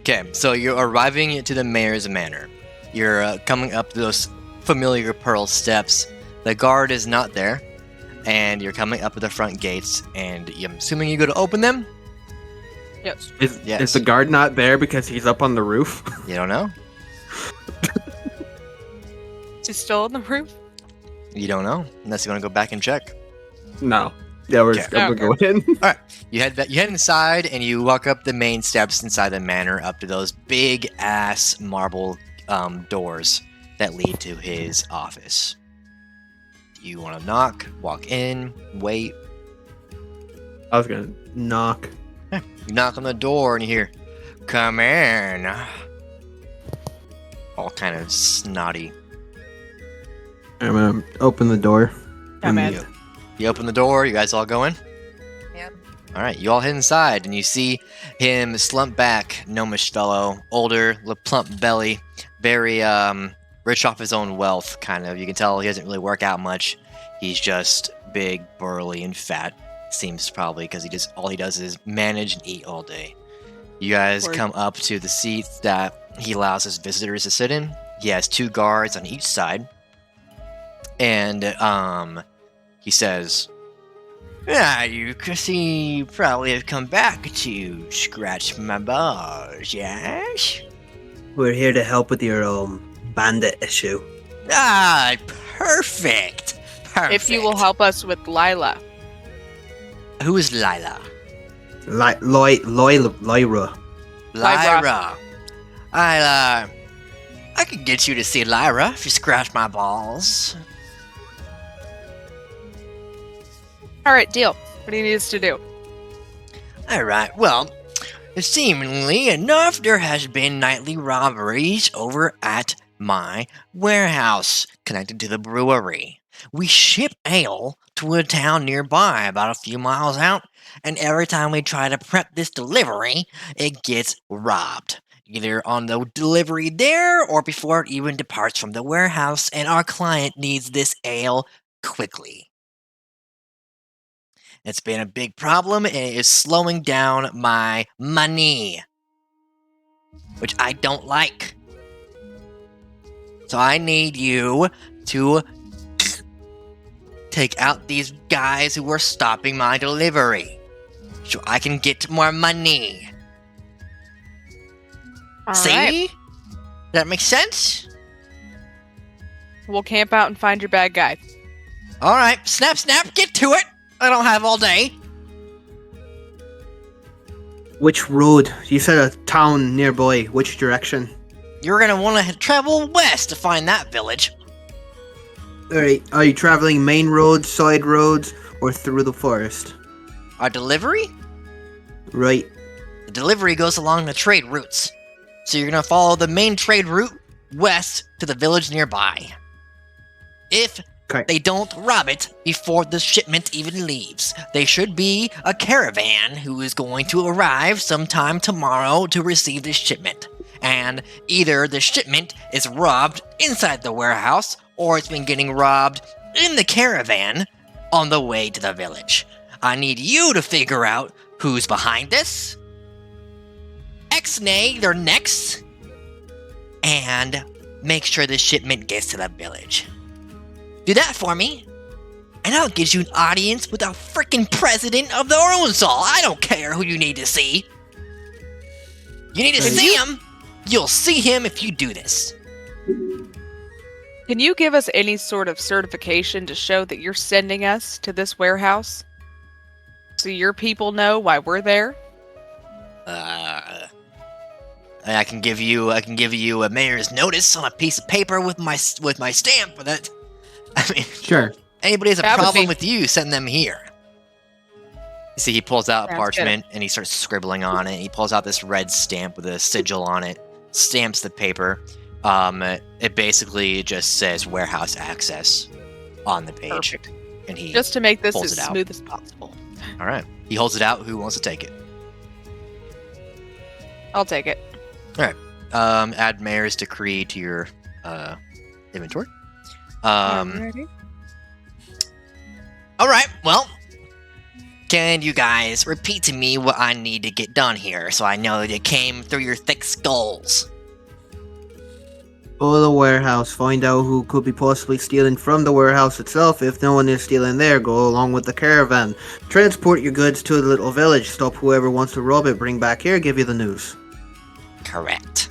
Okay, so you're arriving to the mayor's manor. You're coming up those familiar pearl steps. The guard is not there, and you're coming up to the front gates, and I'm assuming you go to open them? Yes. Is the guard not there because he's up on the roof? You don't know? Is he still on the roof? You don't know, unless you want to go back and check. No. Yeah, we're Okay. gonna go in. You head inside, and you walk up the main steps inside the manor up to those big-ass marble doors that lead to his office. You want to knock, walk in, wait. I was gonna knock. You knock on the door, and you hear, "Come in." All kind of snotty. I'm gonna open the door. Come in. You open the door, you guys all go in? Yep. Alright, you all head inside, and you see him slump back, gnomish fellow, older, plump belly, very rich off his own wealth, kind of. You can tell he doesn't really work out much. He's just big, burly, and fat. Seems probably because all he does is manage and eat all day. You guys come up to the seats that he allows his visitors to sit in. He has 2 guards on each side. And he says, you probably have come back to scratch my balls, yes? We're here to help with your bandit issue. Ah, perfect. If you will help us with Lila. Who is Lila? Lyra. Lyra. I could get you to see Lyra if you scratch my balls. Alright, deal. What do you need us to do? Alright, well, seemingly enough, there has been nightly robberies over at my warehouse connected to the brewery. We ship ale to a town nearby, about a few miles out, and every time we try to prep this delivery, it gets robbed. Either on the delivery there, or before it even departs from the warehouse, and our client needs this ale quickly. It's been a big problem, and it is slowing down my money, which I don't like. So I need you to take out these guys who are stopping my delivery, so I can get more money. See? Alright. Does that make sense? We'll camp out and find your bad guy. Alright, snap, get to it! I don't have all day. Which road? You said a town nearby. Which direction? You're gonna want to travel west to find that village. Alright, are you traveling main roads, side roads, or through the forest? Our delivery? Right. The delivery goes along the trade routes. So you're gonna follow the main trade route west to the village nearby. If they don't rob it before the shipment even leaves, there should be a caravan who is going to arrive sometime tomorrow to receive this shipment. And either the shipment is robbed inside the warehouse, or it's been getting robbed in the caravan on the way to the village. I need you to figure out who's behind this, X-nay their necks, and make sure the shipment gets to the village. Do that for me, and I'll get you an audience with a freaking president of the Oronsol. I don't care who you need to see. You need to see him. You'll see him if you do this. Can you give us any sort of certification to show that you're sending us to this warehouse? So your people know why we're there? I can give you a mayor's notice on a piece of paper with my stamp with it. I mean, Sure. Anybody has a That would problem be- with you, send them here. You see, he pulls out Sounds parchment and he starts scribbling on it. He pulls out this red stamp with a sigil on it, stamps the paper. It basically just says warehouse access on the page. Perfect. And he Just to make this pulls as it out. smooth as possible. All right. He holds it out. Who wants to take it? I'll take it. Add mayor's decree to your inventory. Alrighty. All right. Well, Can you guys repeat to me what I need to get done here so I know that it came through your thick skulls? Go to the warehouse, find out who could be possibly stealing from the warehouse itself. If no one is stealing there, go along with the caravan. Transport your goods to the little village, stop whoever wants to rob it, bring back here, give you the news. Correct.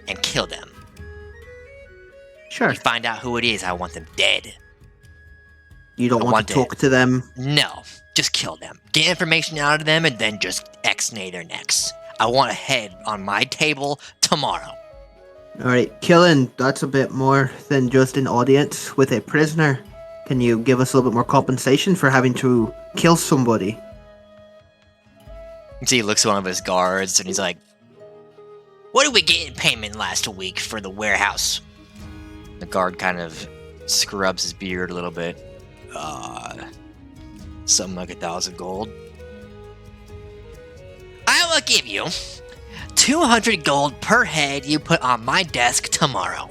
And kill them. Sure. You find out who it is, I want them dead. You don't I want want to talk to them? No, just kill them. Get information out of them and then just X-nay their necks. I want a head on my table tomorrow. Alright, killing, that's a bit more than just an audience with a prisoner. Can you give us a little bit more compensation for having to kill somebody? You see, he looks at one of his guards and he's like, "What did we get in payment last week for the warehouse?" The guard kind of scrubs his beard a little bit. Something like 1,000 gold. I will give you 200 gold per head you put on my desk tomorrow.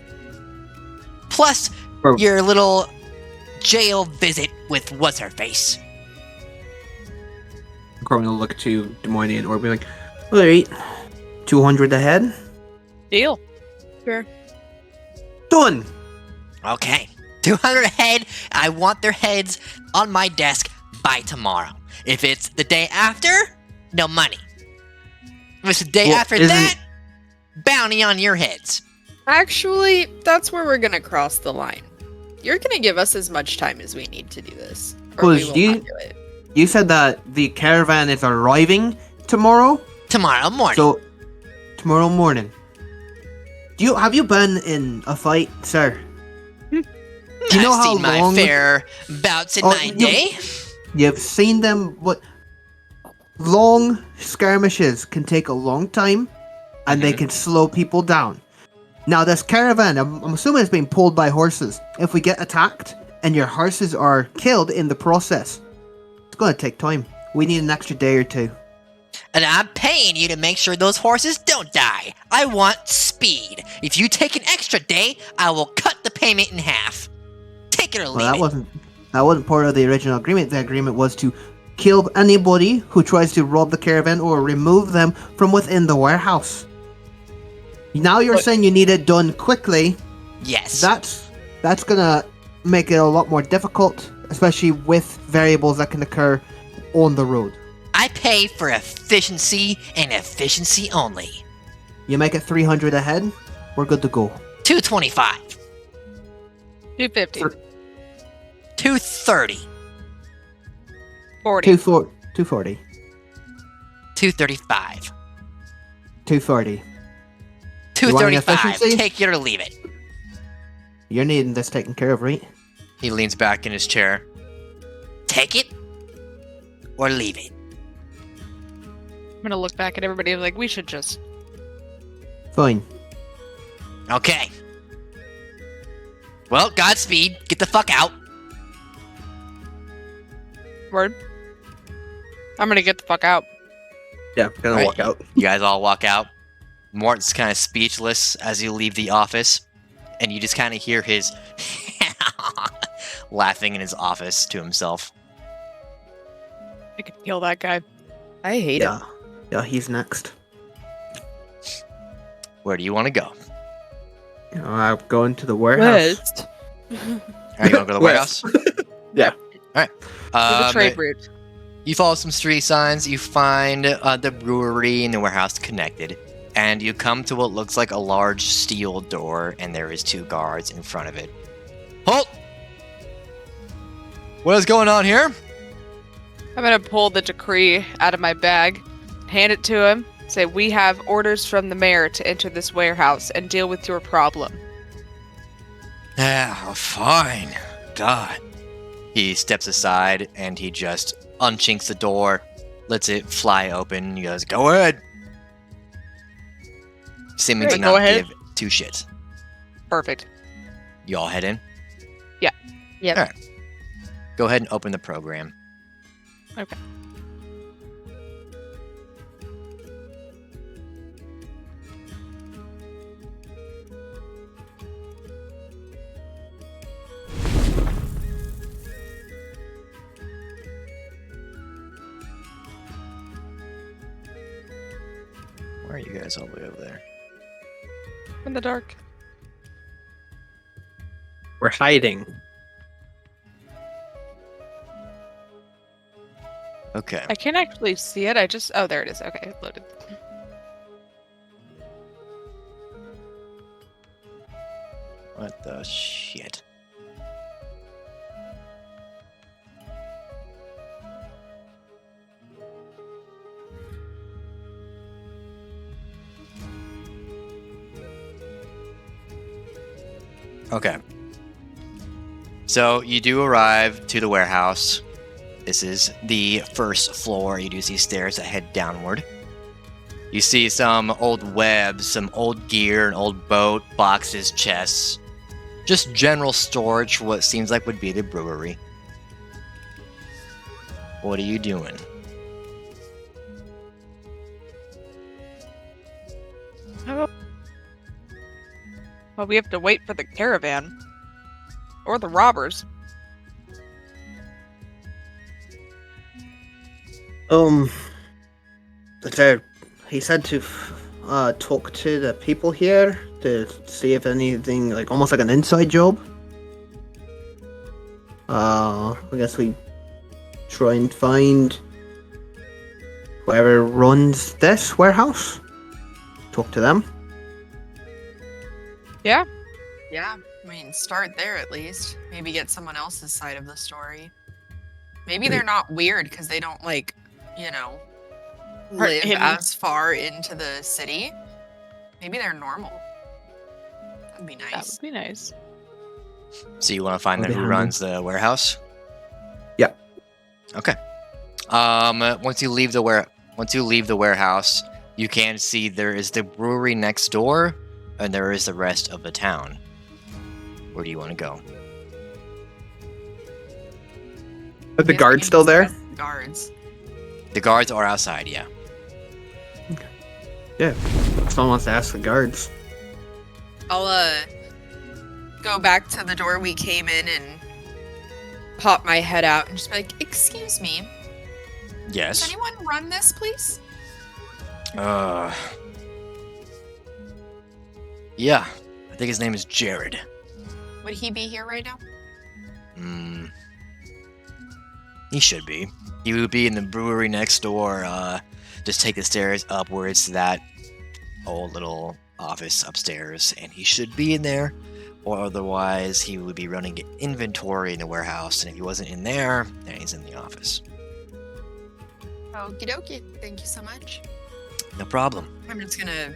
Plus Bro. your little jail visit with what's-her-face. Corbin will look to Demoini and Orby like, Alright, 200 a head? Deal. Sure. Done! Okay. 200 a head. I want their heads on my desk by tomorrow. If it's the day after, no money. If it's the day Well, after isn't- that, bounty on your heads. Actually, that's where we're gonna cross the line. You're gonna give us as much time as we need to do this, or we Was will you- not do it. You said that the caravan is arriving tomorrow? Tomorrow morning. So, tomorrow morning. Have you been in a fight, sir? Do you know I've how seen my long- fair bouts in Oh, my you- day. You've seen them, what? Long skirmishes can take a long time, and they can slow people down. Now, this caravan, I'm assuming it's being pulled by horses. If we get attacked, and your horses are killed in the process, it's gonna take time. We need an extra day or two. And I'm paying you to make sure those horses don't die. I want speed. If you take an extra day, I will cut the payment in half. Take it or leave Well, it. that wasn't part of the original agreement. The agreement was to kill anybody who tries to rob the caravan or remove them from within the warehouse. Now you're saying you need it done quickly. Yes. That's gonna make it a lot more difficult, especially with variables that can occur on the road. I pay for efficiency and efficiency only. You make it 300 ahead, we're good to go. 225. 250. 230. 40. 240. 235. 240. You want any 235. efficiency? Take it or leave it. You're needing this taken care of, right? He leans back in his chair. Take it or leave it. I'm gonna look back at everybody and be like, we should just. Fine. Okay. Well, Godspeed. Get the fuck out. Word. I'm gonna get the fuck out. yeah, gonna Right. walk out. You guys all walk out. Mort's kind of speechless as you leave the office, and you just kind of hear his laughing in his office to himself. I could kill that guy. I hate Yeah. Yeah, he's next. Where do you want to go? I'm going to the warehouse. West. Are you want to go to the warehouse? Yeah. All right. The trade route. You follow some street signs. You find the brewery and the warehouse connected, and you come to what looks like a large steel door, and there is 2 guards in front of it. Halt! What is going on here? I'm gonna pull the decree out of my bag, hand it to him, say, we have orders from the mayor to enter this warehouse and deal with your problem. Ah, fine. God. He steps aside and he just unchinks the door, lets it fly open. He goes, "Go ahead." Seeming to Great, not go ahead. give 2 shits. Perfect. You all head in? Yeah. Yep. All right. Go ahead and open the program. Okay. guys all the way over there? In the dark. We're hiding. Okay. I can't actually see it. Oh, there it is. Okay, it loaded. What the shit? Okay. So you do arrive to the warehouse. This is the first floor. You do see stairs that head downward. You see some old webs, some old gear, an old boat, boxes, chests. Just general storage for what seems like would be the brewery. What are you doing? Well, we have to wait for the caravan. Or the robbers. He said to talk to the people here to see if anything, like almost like an inside job. I guess we try and find whoever runs this warehouse. Talk to them. Yeah. Yeah, I mean, start there at least. Maybe get someone else's side of the story. Maybe they're not weird because they don't, like, you know, live him. as far into the city. Maybe they're normal. That'd be That nice. would be nice. So you want to find out Okay, who I'm- runs the warehouse? Yep. Okay. Once you leave the warehouse, you can see there is the brewery next door, and there is the rest of the town. Where do you want to go? Are the Guess we guards can still there? discuss the guards. The guards are outside, yeah. Someone wants to ask the guards. I'll go back to the door we came in and pop my head out and just be like, "Excuse me, does Yes. anyone run this, please?" Yeah. I think his name is Jared. Would he be here right now? He should be. He would be in the brewery next door. Just take the stairs upwards to that old little office upstairs, and he should be in there. Or otherwise, he would be running inventory in the warehouse, and if he wasn't in there, then he's in the office. Okie dokie. Thank you so much. No problem. I'm just gonna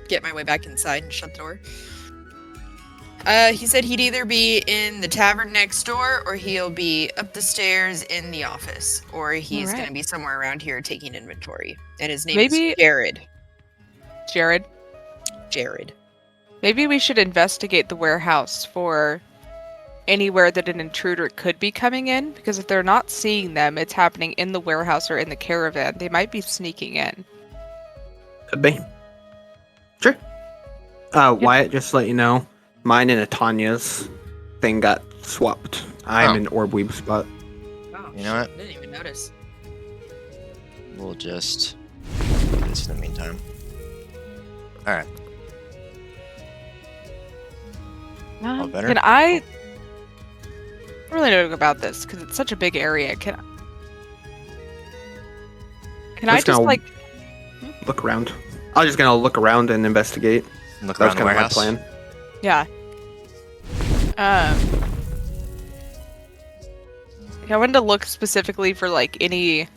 get my way back inside and shut the door. He said he'd either be in the tavern next door, or he'll be up the stairs in the office, or he's Alright. gonna be somewhere around here taking inventory. And his name Maybe- is Jared. Jared, Jared. maybe we should investigate the warehouse for anywhere that an intruder could be coming in, because if they're not seeing them, it's happening in the warehouse or in the caravan. They might be sneaking in. Could be. Sure. Wyatt, just to let you know, mine and Atanya's thing got swapped. I'm Oh. in Orbweeb spot. Oh, You know what? I didn't even notice. We'll just do this in the meantime. Alright. better? Can I really know about this because it's such a big area? Can I Let's just go. like Look around. I was just gonna look around and investigate. Look That was around the kind of my warehouse. plan. yeah. I wanted to look specifically for like any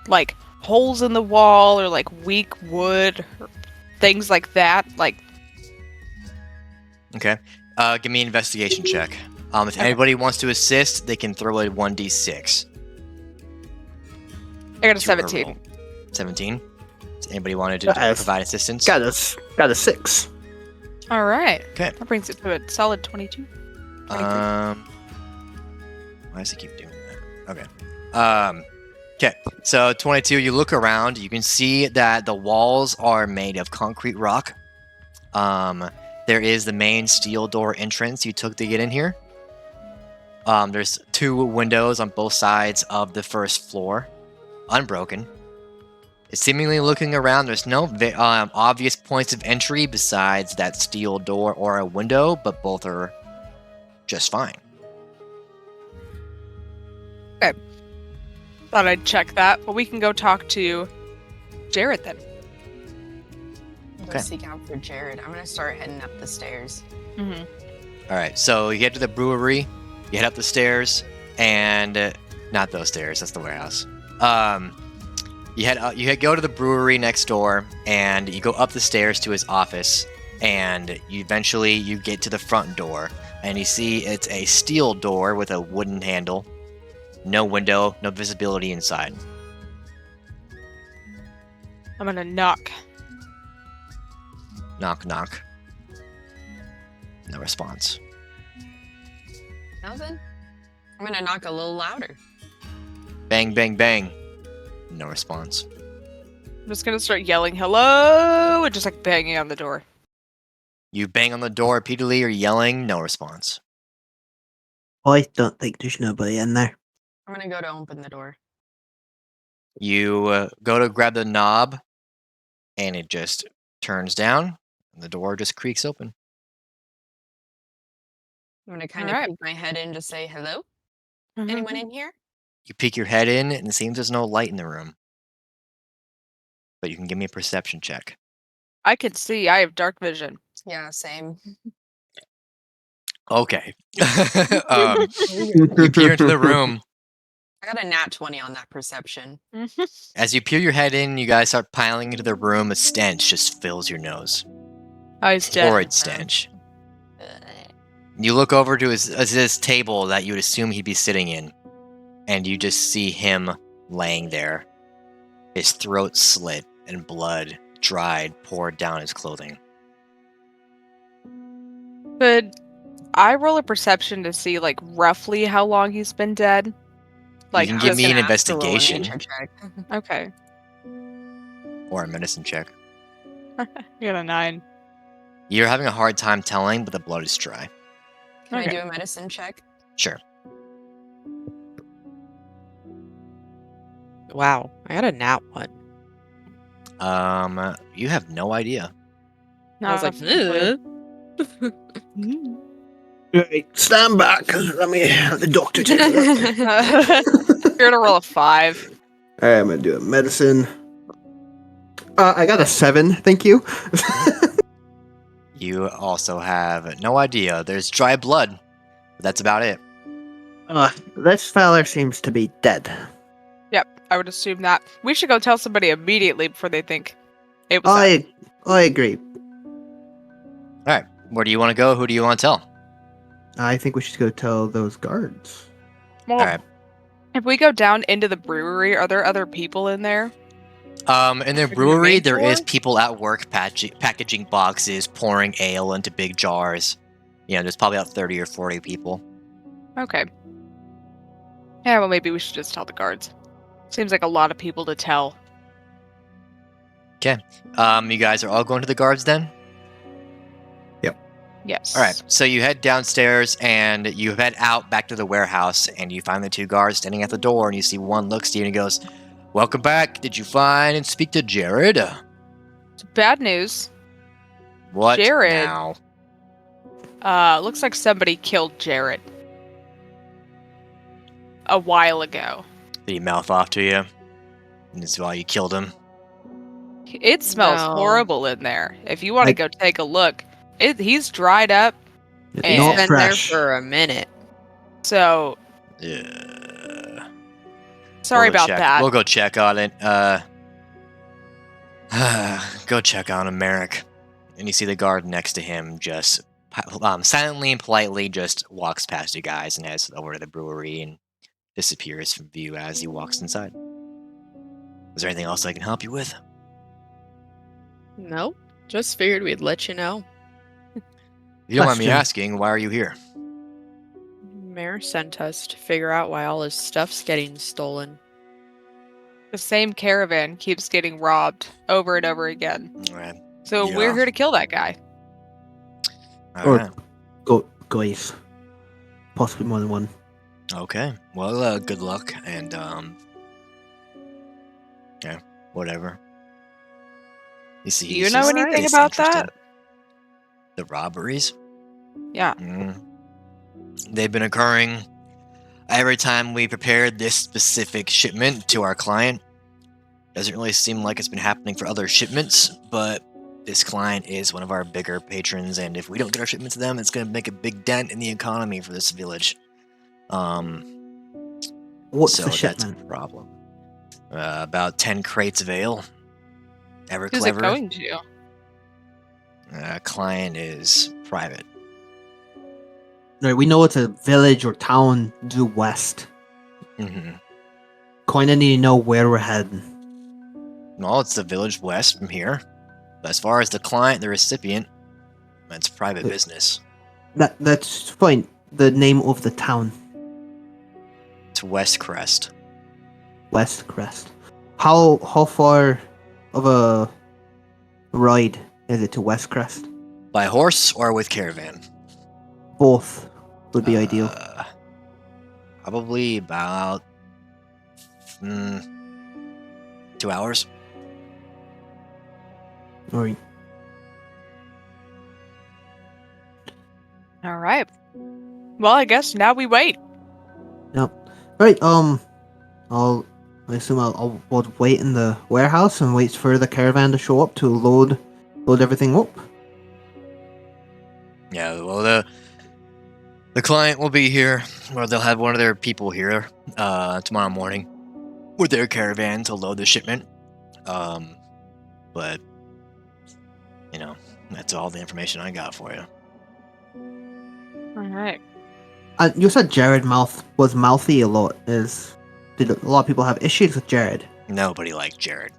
like holes in the wall or like weak wood or things like that. Like Okay. Give me an investigation check. If anybody wants to assist, they can throw a 1d6. I got a It's your 17. roll. 17? Does anybody want to Yes. provide assistance? Got a 6. All right. Okay. That brings it to a solid 22. 23. Why does it keep doing that? Okay. Okay. So 22. You look around. You can see that the walls are made of concrete rock. There is the main steel door entrance you took to get in here. There's 2 windows on both sides of the first floor, unbroken. Seemingly looking around, there's no obvious points of entry besides that steel door or a window, but both are just fine. Thought I'd check that, but we can go talk to Jared then. Go Okay. seek out for Jared. I'm gonna start heading up the stairs. Mm-hmm. All right, so you head to the brewery, you head up the stairs, and not those stairs. That's the warehouse. You go to the brewery next door, and you go up the stairs to his office, and you get to the front door, and you see it's a steel door with a wooden handle, no window, no visibility inside. I'm gonna knock. Knock, knock. No response. Nothing. I'm gonna knock a little louder. Bang, bang, bang. No response. I'm just gonna start yelling hello and just like banging on the door. You bang on the door repeatedly, you're yelling, no response. I don't think there's nobody in there. I'm gonna go to open the door. You go to grab the knob, and it just turns down, and the door just creaks open. I'm gonna kind of Alright. peek my head in to say hello. Anyone in here? You peek your head in, and it seems there's no light in the room. But you can give me a perception check. I can see. I have dark vision. Yeah, same. Okay. You peer into the room. I got a nat 20 on that perception. As you peer your head in, you guys start piling into the room. A stench just fills your nose. Oh, he's dead. Horrid stench. You look over to his table that you would assume he'd be sitting in, and you just see him laying there. His throat slit and blood dried poured down his clothing. Could I roll a perception to see like roughly how long he's been dead? Like can I give was me an gonna ask to roll investigation. nature check. Okay. Or a medicine check. You got a 9. You're having a hard time telling, but the blood is dry. Can I Okay. do a medicine check? Sure. Wow, I got a nat 1. You have no idea. I was like, Ugh. Right, stand back. Let me have the doctor take a look. You're gonna roll a 5. Alright, I'm gonna do a medicine. I got a 7, thank you. You also have no idea. There's dry blood. But that's about it. This feller seems to be dead. Yep, I would assume that. We should go tell somebody immediately before they think it was us. I agree. Alright. Where do you want to go? Who do you want to tell? I think we should go tell those guards. Well, Alright. if we go down into the brewery, are there other people in there? In the the brewery, main there is floor? people at work packaging boxes, pouring ale into big jars. You know, there's probably about 30 or 40 people. Okay. Yeah, well, maybe we should just tell the guards. Seems like a lot of people to tell. You guys are all going to the guards then? Yes. Alright, so you head downstairs and you head out back to the warehouse and you find the 2 guards standing at the door and you see one looks to you and he goes, "Welcome back. Did you find and speak to Jared?" Bad news. What Jared. now? Looks like somebody killed Jared. A while ago. Did he mouth off to you? And that's why you killed him? It smells No. horrible in there. If you want to Like- go take a look, he's dried up. It's And- He's not been fresh. there for a minute. So Yeah. sorry We'll go about check. that. We'll go check on it. Go check on him, Merrick. And you see the guard next to him just silently and politely just walks past you guys and heads over to the brewery and disappears from view as he walks inside. Is there anything else I can help you with? Nope. Just figured we'd let you know. If you don't mind me Question. asking, why are you here? Mayor sent us to figure out why all his stuff's getting stolen. The same caravan keeps getting robbed over and over again. Alright. So Yeah. we're here to kill that guy. Alright. Guys. Possibly more than one. Okay. Well, good luck and whatever. You see, Do you he's know just anything about disinterested. that? The robberies? Yeah. They've been occurring every time we prepared this specific shipment to our client. Doesn't really seem like it's been happening for other shipments, but this client is one of our bigger patrons, and if we don't get our shipment to them, it's going to make a big dent in the economy for this village. What's So the that's shipment? a problem. About 10 crates of ale. Ever Who's it clever. going to? Client is private. Right, we know it's a village or town due west. Mm-hmm. Kinda need to know where we're heading. Well, it's the village west from here. But as far as the client, the recipient, it's private business. That's fine. The name of the town, It's West Crest. West Crest. How far of a ride is it to West Crest? By horse or with caravan? Both would be ideal. Probably about 2 hours. Alright. All right. Well, I guess now we wait. Alright, I assume I'll wait in the warehouse and wait for the caravan to show up to load everything up. Yeah, well, the client will be here, or they'll have one of their people here tomorrow morning with their caravan to load the shipment. But, you know, that's all the information I got for you. All right. You said Jared was mouthy a lot. Did a lot of people have issues with Jared? Nobody liked Jared.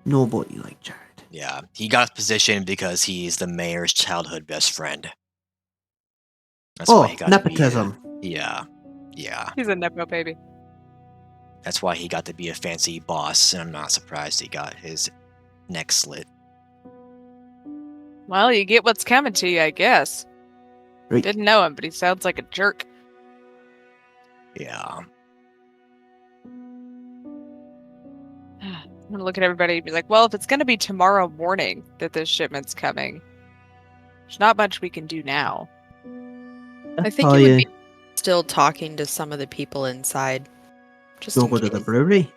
Nobody liked Jared. Yeah, he got his position because he's the mayor's childhood best friend. That's why he got nepotism. To be yeah. He's a nepo baby. That's why he got to be a fancy boss, and I'm not surprised he got his neck slit. Well, you get what's coming to you, I guess. Right. Didn't know him, but he sounds like a jerk. Yeah. I'm gonna look at everybody and be like, well, if it's gonna be tomorrow morning that this shipment's coming, there's not much we can do now. I think it would be still talking to some of the people inside. Just You'll in go to the case. brewery?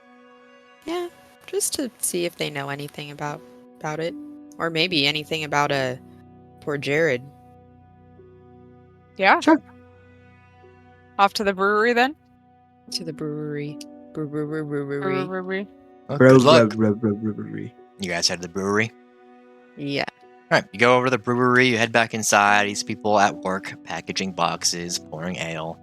Yeah, just to see if they know anything about it, or maybe anything about poor Jared. Yeah. Sure. Off to the brewery then? To the brewery. Brewery. Well, good luck. Brewery. You guys head to the brewery. Yeah. All right, you go over to the brewery. You head back inside. These people at work, packaging boxes, pouring ale.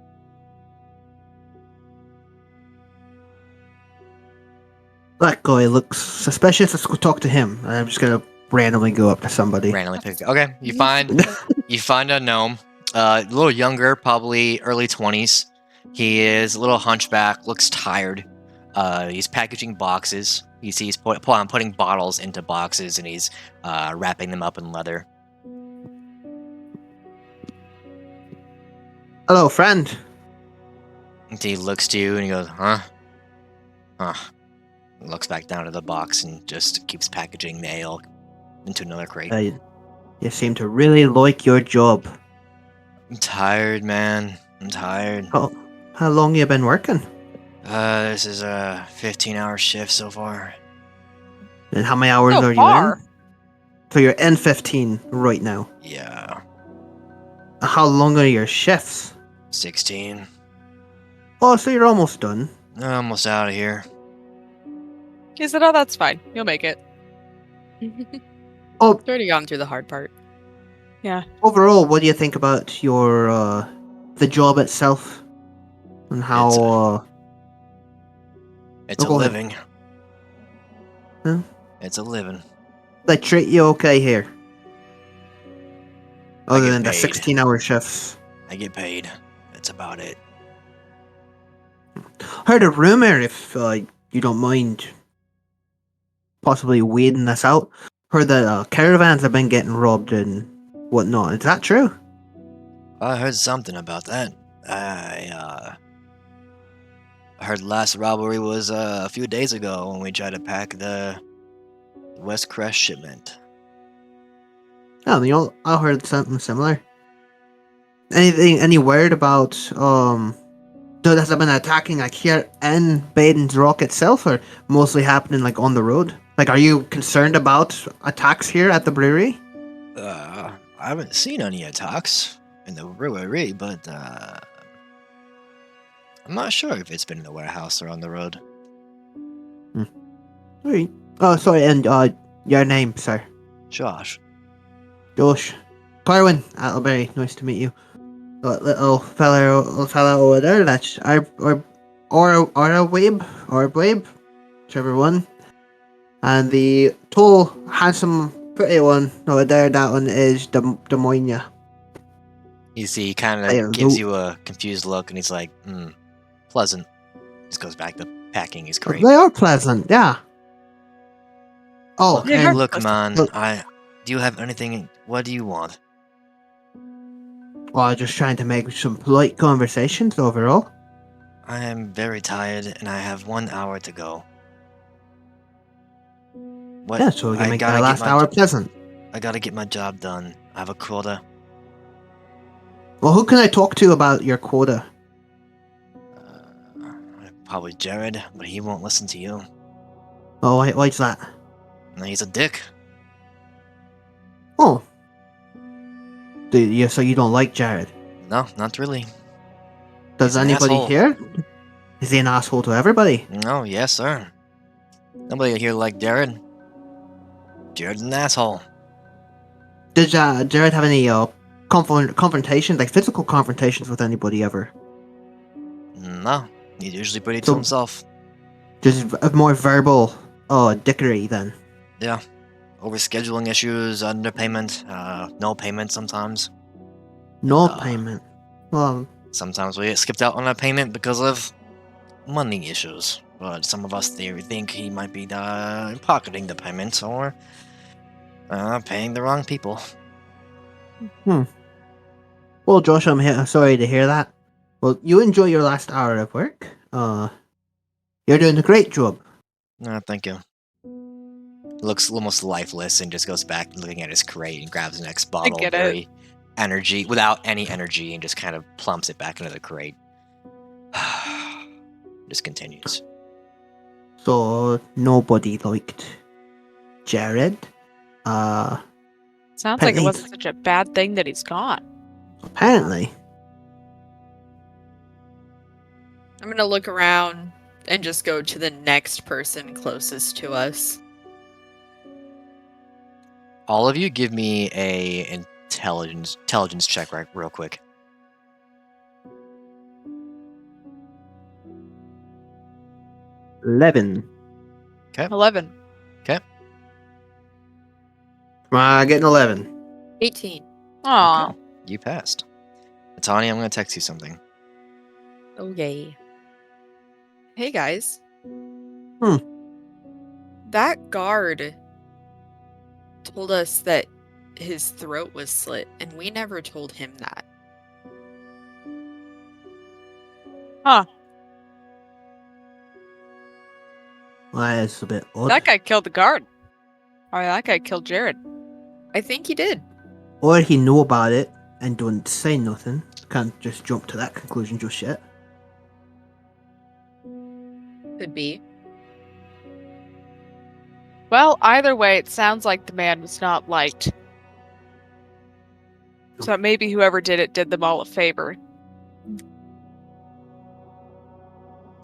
That guy looks suspicious. Let's go talk to him. I'm just gonna randomly go up to somebody. Randomly pick. Okay, you find a gnome, a little younger, probably early 20s. He is a little hunchback, looks tired. He's packaging boxes. You see he's putting bottles into boxes, and he's wrapping them up in leather. Hello, friend. And he looks to you and he goes, huh? Looks back down to the box and just keeps packaging the ale into another crate. You seem to really like your job. I'm tired, man. I'm tired. How long you been working? This is a 15-hour shift so far. And how many hours So are you far. in? So you're in 15 right now. Yeah, How long are your shifts? 16. Oh, so you're almost done. Almost out of here. He said, oh, that's fine. You'll make it. Oh, It's already gone through the hard part. overall, what do you think about your the job itself and how? It's a go ahead. living. Huh? It's a living. They treat you okay here? I Other get than the paid. 16-hour shifts. I get paid. That's about it. Heard a rumor, if you don't mind possibly weeding this out. Heard that caravans have been getting robbed and whatnot. Is that true? I heard something about that. I heard the last robbery was a few days ago when we tried to pack the West Crest shipment. Oh, I heard something similar. Any word about so has it been attacking like here in Baden's Rock itself, or mostly happening like on the road? Like, are you concerned about attacks here at the brewery? I haven't seen any attacks in the brewery, but I'm not sure if it's been in the warehouse or on the road. Alright. Oh, sorry, and your name, sir? Josh. Josh. Carwin Attleberry, nice to meet you. Little fella over there, that's our Wabe, whichever one. And the tall, handsome, pretty one over there, that one is Des Moines. You see, he kind I of don't gives know. you a confused look, and he's like, pleasant. Just goes back to packing his crate. They are pleasant, yeah. Oh, Look, Yeah. and look, man. look- Do you have anything? What do you want? well, just trying to make some polite conversations overall. I am very tired, and I have 1 hour to go. What? Yeah, so we can I make gotta that get last my hour pleasant. I gotta get my job done. I have a quota. Well, who can I talk to about your quota? Probably Jared, but he won't listen to you. Oh, why's that? No, he's a dick. Oh. So you don't like Jared? No, not really. Does He's an anybody asshole. here? Is he an asshole to everybody? No, yes, sir. Nobody here like Jared. Jared's an asshole. Did Jared have any confrontations, like physical confrontations with anybody ever? No, he's usually pretty to So- himself. Just more verbal dickery then. Yeah. Overscheduling issues, underpayment, no payment sometimes. No Uh, payment. Well, Sometimes we get skipped out on a payment because of money issues. But some of us think he might be pocketing the payment or paying the wrong people. well, Josh, sorry to hear that. Well, you enjoy your last hour of work. You're doing a great job. No, thank you. He looks almost lifeless and just goes back looking at his crate and grabs the next bottle get it. very energy without any energy and just kind of plumps it back into the crate. Just continues. So nobody liked Jared. Sounds like it Apparently- wasn't such a bad thing that he's gone. Apparently. I'm gonna look around and just go to the next person closest to us. All of you give me a intelligence check real quick. $11. 11. Come on, getting 11. 18. Aw. Okay, you passed. Tanya, I'm gonna text you something. Okay. Hey guys. Hmm. That guard told us that his throat was slit, and we never told him that. Well, that is a bit odd. That guy killed the guard. Or that guy killed Jared. I think he did. Or he know about it and don't say nothing. Can't just jump to that conclusion just yet. Could be. Well, either way, it sounds like the man was not liked. So maybe whoever did it did them all a favor.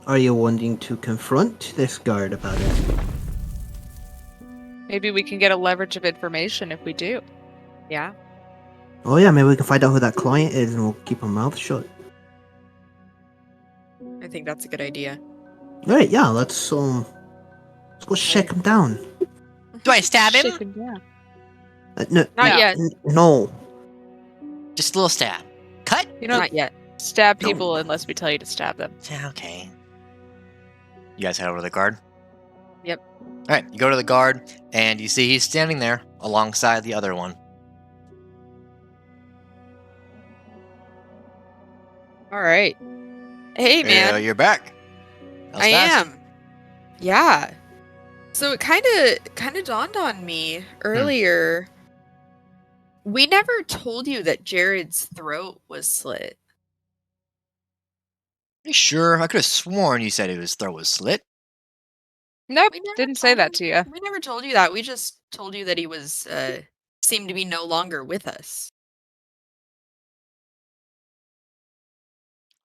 Are you wanting to confront this guard about it? Maybe we can get a leverage of information if we do. Yeah. Oh yeah, maybe we can find out who that client is and we'll keep our mouth shut. I think that's a good idea. Alright, yeah, let's go shake him down. Do I stab him? Shake him down. No, Not Yeah. yet. no. Just a little stab. Cut? You don't Not yet. stab people unless we tell you to stab them. Yeah, okay. You guys head over to the guard? Yep. Alright, you go to the guard, and you see he's standing there alongside the other one. All right. Hey, man. You're back. That was I fast. am. Yeah. So it kind of dawned on me earlier. We never told you that Jared's throat was slit. You sure? I could have sworn you said his throat was slit. Nope, We never didn't say told that to you. We never told you that. We just told you that he was seemed to be no longer with us.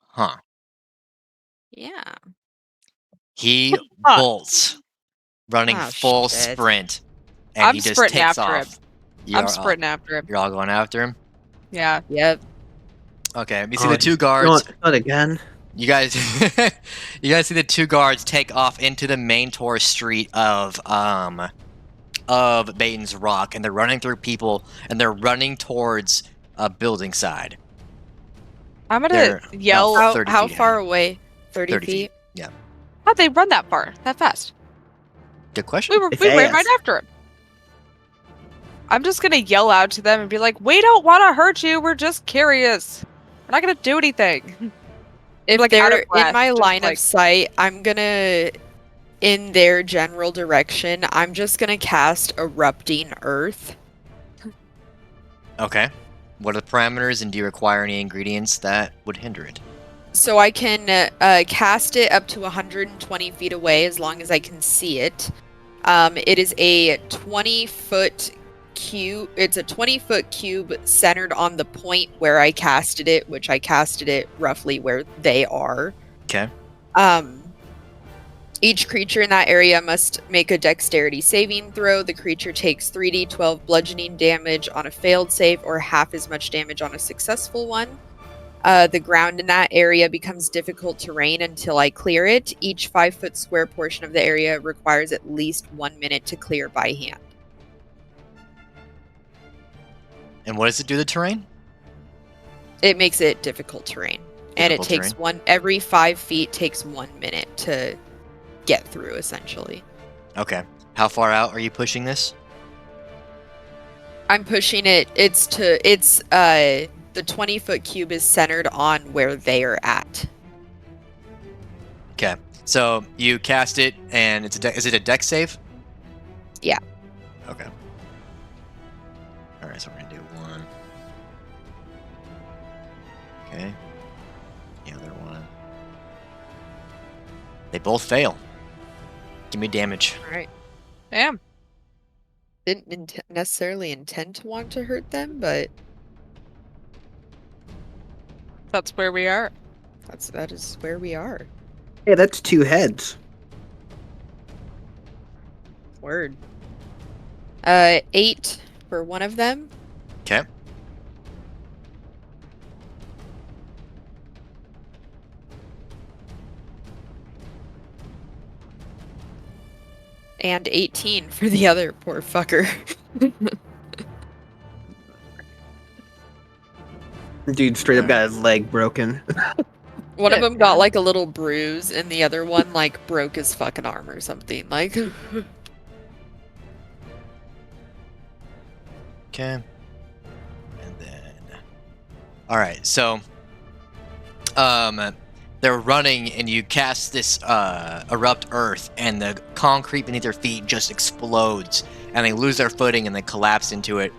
Huh. Yeah. He Huh. bolts, running Oh, full shit. sprint, and I'm he just sprinting takes after off. him. You're, I'm sprinting after him. You're all going after him? Yeah. Yep. Okay, you see the two guards. Not again. You guys, you guys see the two guards take off into the main tourist street of Baton's Rock, and they're running through people, and they're running towards a building side. I'm gonna They're yell. about How 30 how feet far ahead. away? 30 30 feet. feet. Yeah. How'd they run that far? That fast? Good question. We ran right after him. I'm just gonna yell out to them and be like, "We don't want to hurt you. We're just curious. We're not gonna do anything." If Like, out of they're in breath, my just line like- of sight, I'm gonna, in their general direction, I'm just gonna cast Erupting Earth. Okay. What are the parameters, and do you require any ingredients that would hinder it? So I can cast it up to 120 feet away as long as I can see it. It is a 20-foot cube. It's a 20-foot cube centered on the point where I casted it, which I casted it roughly where they are. Okay. Each creature in that area must make a dexterity saving throw. The creature takes 3d12 bludgeoning damage on a failed save or half as much damage on a successful one. The ground in that area becomes difficult terrain until I clear it. Each 5-foot square portion of the area requires at least 1 minute to clear by hand. And what does it do to the terrain? It makes it difficult terrain. And it Difficult takes every 5 feet takes 1 minute to get through, essentially. Okay. How far out are you pushing this? I'm pushing it. The 20-foot cube is centered on where they are at. Okay. So you cast it, and is it a dex save? Yeah. Okay. All right. So we're gonna do one. Okay. The other one. They both fail. Give me damage. All right. Damn. Didn't necessarily intend to want to hurt them, but That's where we are. that is where we are. Hey, that's 2 heads. Word. 8 for one of them. Okay. And 18 for the other poor fucker. Dude straight up got his leg broken. One of Yeah. them got like a little bruise, and the other one like broke his fucking arm or something. Like, Okay. And then. All right. So. They're running, and you cast this erupt earth, and the concrete beneath their feet just explodes, and they lose their footing and they collapse into it.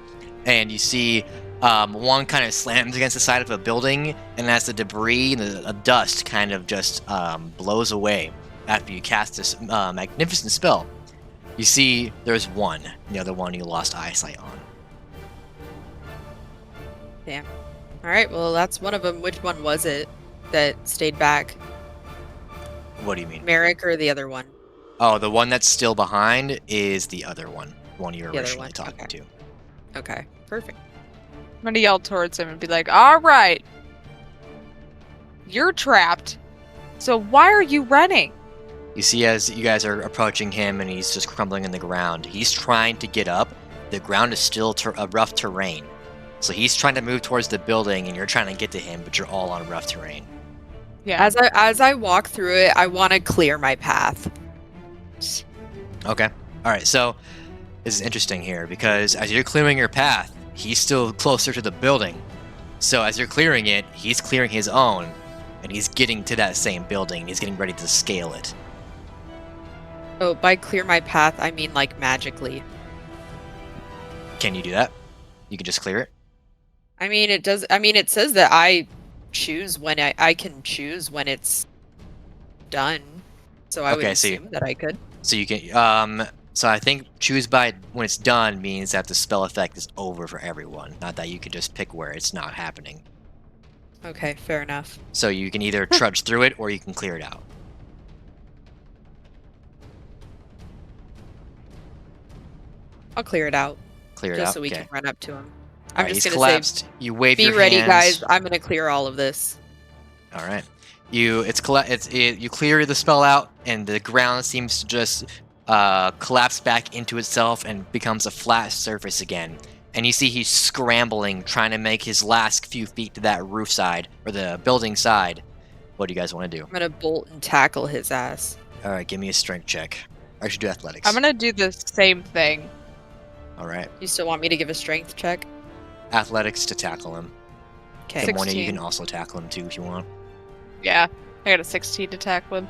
And you see one kind of slams against the side of a building, and as the debris and the dust kind of just blows away after you cast this magnificent spell, you see there's one. The other one you lost eyesight on. damn. All right, well that's one of them. Which one was it that stayed back? What do you mean? Merrick or the other one? Oh, the one that's still behind is the other one. The one you were The other originally one, talking okay. to. Okay, perfect. I'm gonna yell towards him and be like, "All right, you're trapped. So why are you running?" You see, as you guys are approaching him, and he's just crumbling in the ground. He's trying to get up. The ground is still rough terrain, so he's trying to move towards the building, and you're trying to get to him, but you're all on rough terrain. Yeah. As I walk through it, I want to clear my path. Okay. All right. So this is interesting here because as you're clearing your path, he's still closer to the building. So as you're clearing it, he's clearing his own, and he's getting to that same building. And he's getting ready to scale it. Oh, by clear my path, I mean like magically. Can you do that? You can just clear it. I mean, it does. I mean, it says that I choose when I can choose when it's done. So I would Okay, so assume that I could. So you can so I think choose by when it's done means that the spell effect is over for everyone, not that you can just pick where it's not happening. Okay, fair enough. So you can either trudge through it or you can clear it out. I'll clear it out Clear it just out. so we Okay. can run up to him. I'm Alright, just he's gonna collapsed. say, You wave be your ready, hands. guys. I'm gonna clear all of this. All right. You clear the spell out, and the ground seems to just collapse back into itself and becomes a flat surface again. And you see he's scrambling, trying to make his last few feet to that roof side or the building side. What do you guys want to do? I'm gonna bolt and tackle his ass. All right, give me a strength check. I should do athletics. I'm gonna do the same thing. All right, You still want me to give a strength check? athletics to tackle him. Okay. Demonia, you 16. can also tackle him too if you want. Yeah, I got a 16 to tackle him.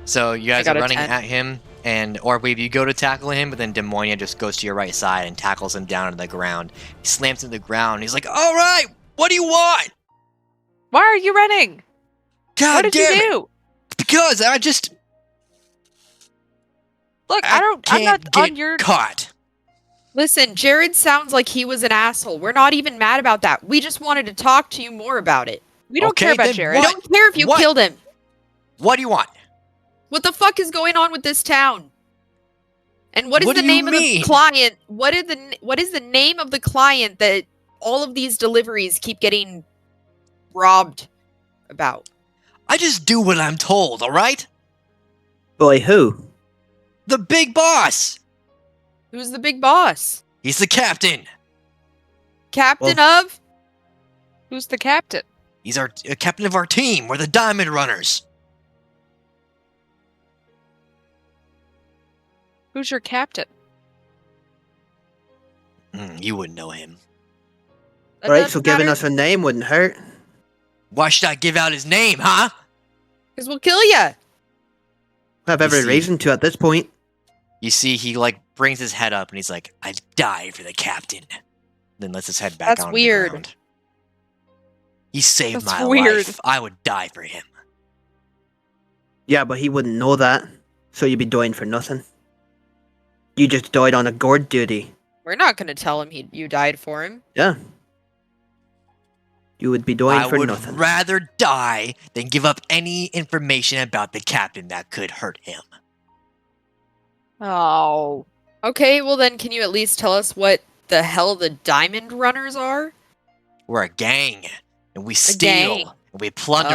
So you guys got are a running 10. at him, and or maybe you go to tackle him, but then Demonia just goes to your right side and tackles him down to the ground. He slams into the ground. He's like, "All right, what do you want? Why are you running? God What did you damn it! do? Because I just Look, I I'm can't not get on your. caught." Listen, Jared sounds like he was an asshole. We're not even mad about that. We just wanted to talk to you more about it. We don't Okay, care about then Jared. I What? don't care if you What? killed him. What do you want? What the fuck is going on with this town? And what is What the do you name of mean? the client? What is the name of the client that all of these deliveries keep getting robbed about? I just do what I'm told. All right? Boy, who? The big boss. Who's the big boss? He's the captain. Captain of? Who's the captain? He's our captain of our team. We're the Diamond Runners. Who's your captain? You wouldn't know him. That Right, doesn't so giving matter, us a name wouldn't hurt. Why should I give out his name, huh? 'cause we'll kill ya. Have You every see- reason to at this point. You see, he like brings his head up and he's like, "I'd die for the captain." Then lets his head back That's on weird. the ground. He saved That's my weird. life. I would die for him. Yeah, but he wouldn't know that, so you'd be dying for nothing. You just died on a guard duty. We're not gonna tell him you died for him. Yeah. You would be dying I for would nothing. rather die than give up any information about the captain that could hurt him. Oh. Okay, well then, can you at least tell us what the hell the Diamond Runners are? We're a gang, and we steal, gang. and we plunder.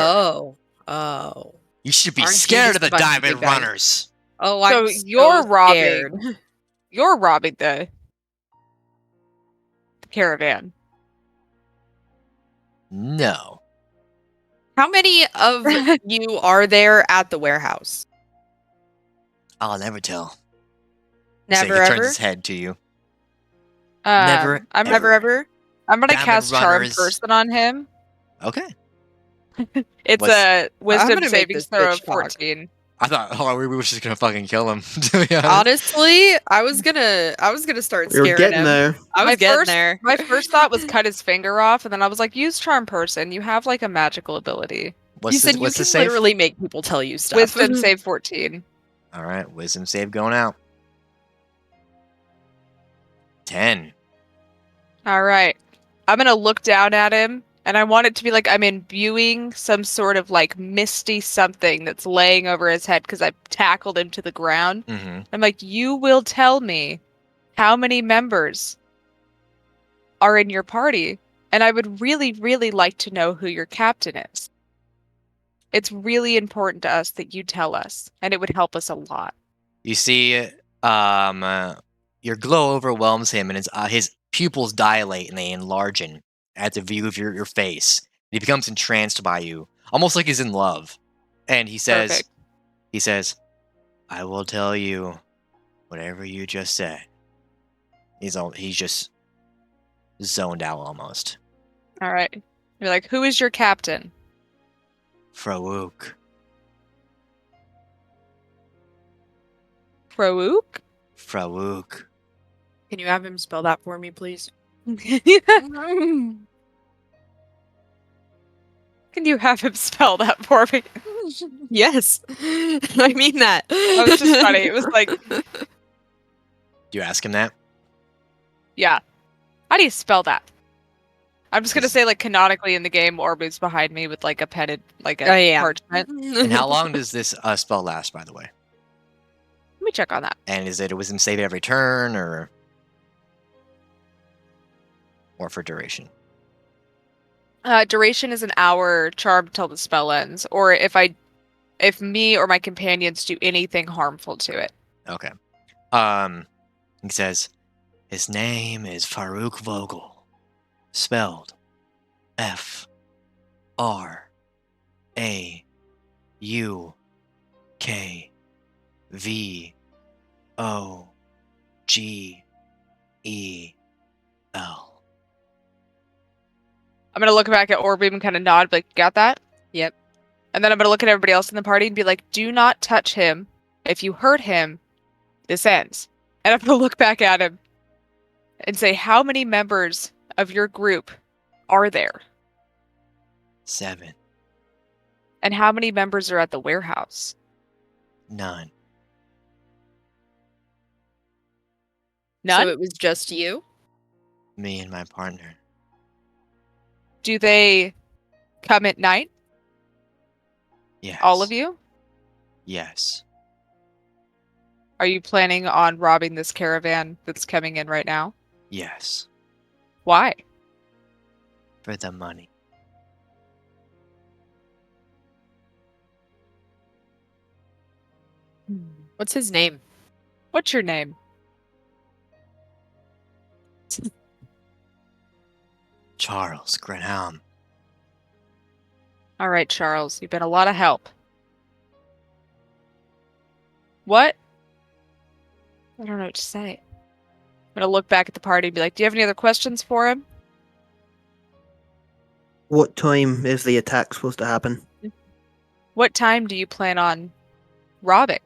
Oh. You should be Aren't you scared of just the a bunch of Diamond big guys? Runners. Oh, So I'm you're scared. robbing. You're robbing the caravan. No. How many of you are there at the warehouse? I'll never tell. Never So he turns ever? his head to you. Um, Never, I'm Never ever? I'm gonna Diamond cast Charm Runners. Person on him. Okay. It's What's- a Wisdom gonna make saving this throw bitch of talk. 14. I thought we were just gonna fucking kill him. To be honest. Honestly, I was gonna start We were scaring getting him. there. I was My getting first- there. My first thought was cut his finger off, and then I was like, use Charm Person. You have like a magical ability. What's You said you what's the can save? literally make people tell you stuff. Wisdom save 14. All right, wisdom save going out. 10. All right. I'm going to look down at him, and I want it to be like I'm imbuing some sort of like misty something that's laying over his head because I tackled him to the ground. Mm-hmm. I'm like, you will tell me how many members are in your party, and I would really, really like to know who your captain is. It's really important to us that you tell us, and it would help us a lot. You see, your glow overwhelms him, and his pupils dilate and they enlarge at the view of your face. He becomes entranced by you, almost like he's in love. And he says, Perfect. "I will tell you whatever you just said." He's just zoned out almost. All right. You're like, who is your captain? Farouk. Farouk? Farouk. Can you have him spell that for me, please? Can you have him spell that for me? Yes. I mean that. That was just funny. It was like, Do you ask him that? yeah. How do you spell that? I'm just gonna Just- say like canonically in the game, Orbu's behind me with like a pented like a Oh, yeah. parchment. And how long does this spell last, by the way? Let me check on that. And is it a wisdom save every turn, or for duration? Duration is an hour, charm till the spell ends, or if me or my companions do anything harmful to it. Okay. He says, his name is Farouk Vogel, spelled Faroukvogel. I'm gonna look back at Orbu and kind of nod, like, got that? Yep. And then I'm gonna look at everybody else in the party and be like, do not touch him. If you hurt him, this ends. And I'm gonna look back at him and say, how many members of your group are there? 7. And how many members are at the warehouse? None. None? So it was just you? Me and my partner. Do they come at night? Yes. All of you? Yes. Are you planning on robbing this caravan that's coming in right now? Yes. Why? For the money. What's his name? What's your name? Charles Grenham. All right, Charles, you've been a lot of help. What? I don't know what to say. I'm gonna look back at the party and be like, do you have any other questions for him? What time is the attack supposed to happen? What time do you plan on robbing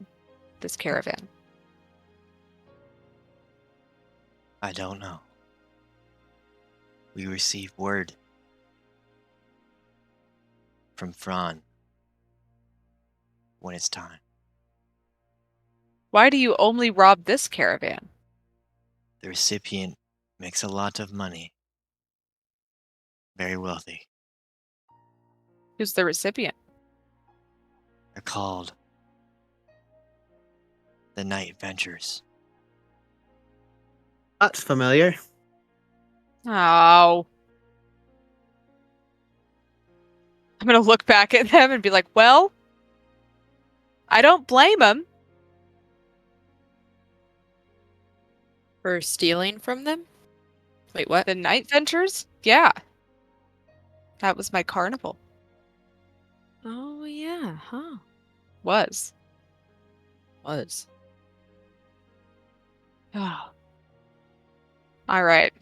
this caravan? I don't know. We received word from Fran when it's time. Why do you only rob this caravan? The recipient makes a lot of money. Very wealthy. Who's the recipient? They're called the Night Ventures. That's familiar. Oh. I'm gonna look back at them and be like, well, I don't blame them. For stealing from them? Wait, what? The Night Ventures? Yeah. That was my carnival. Oh, yeah, huh. Was. Was. Oh. All right.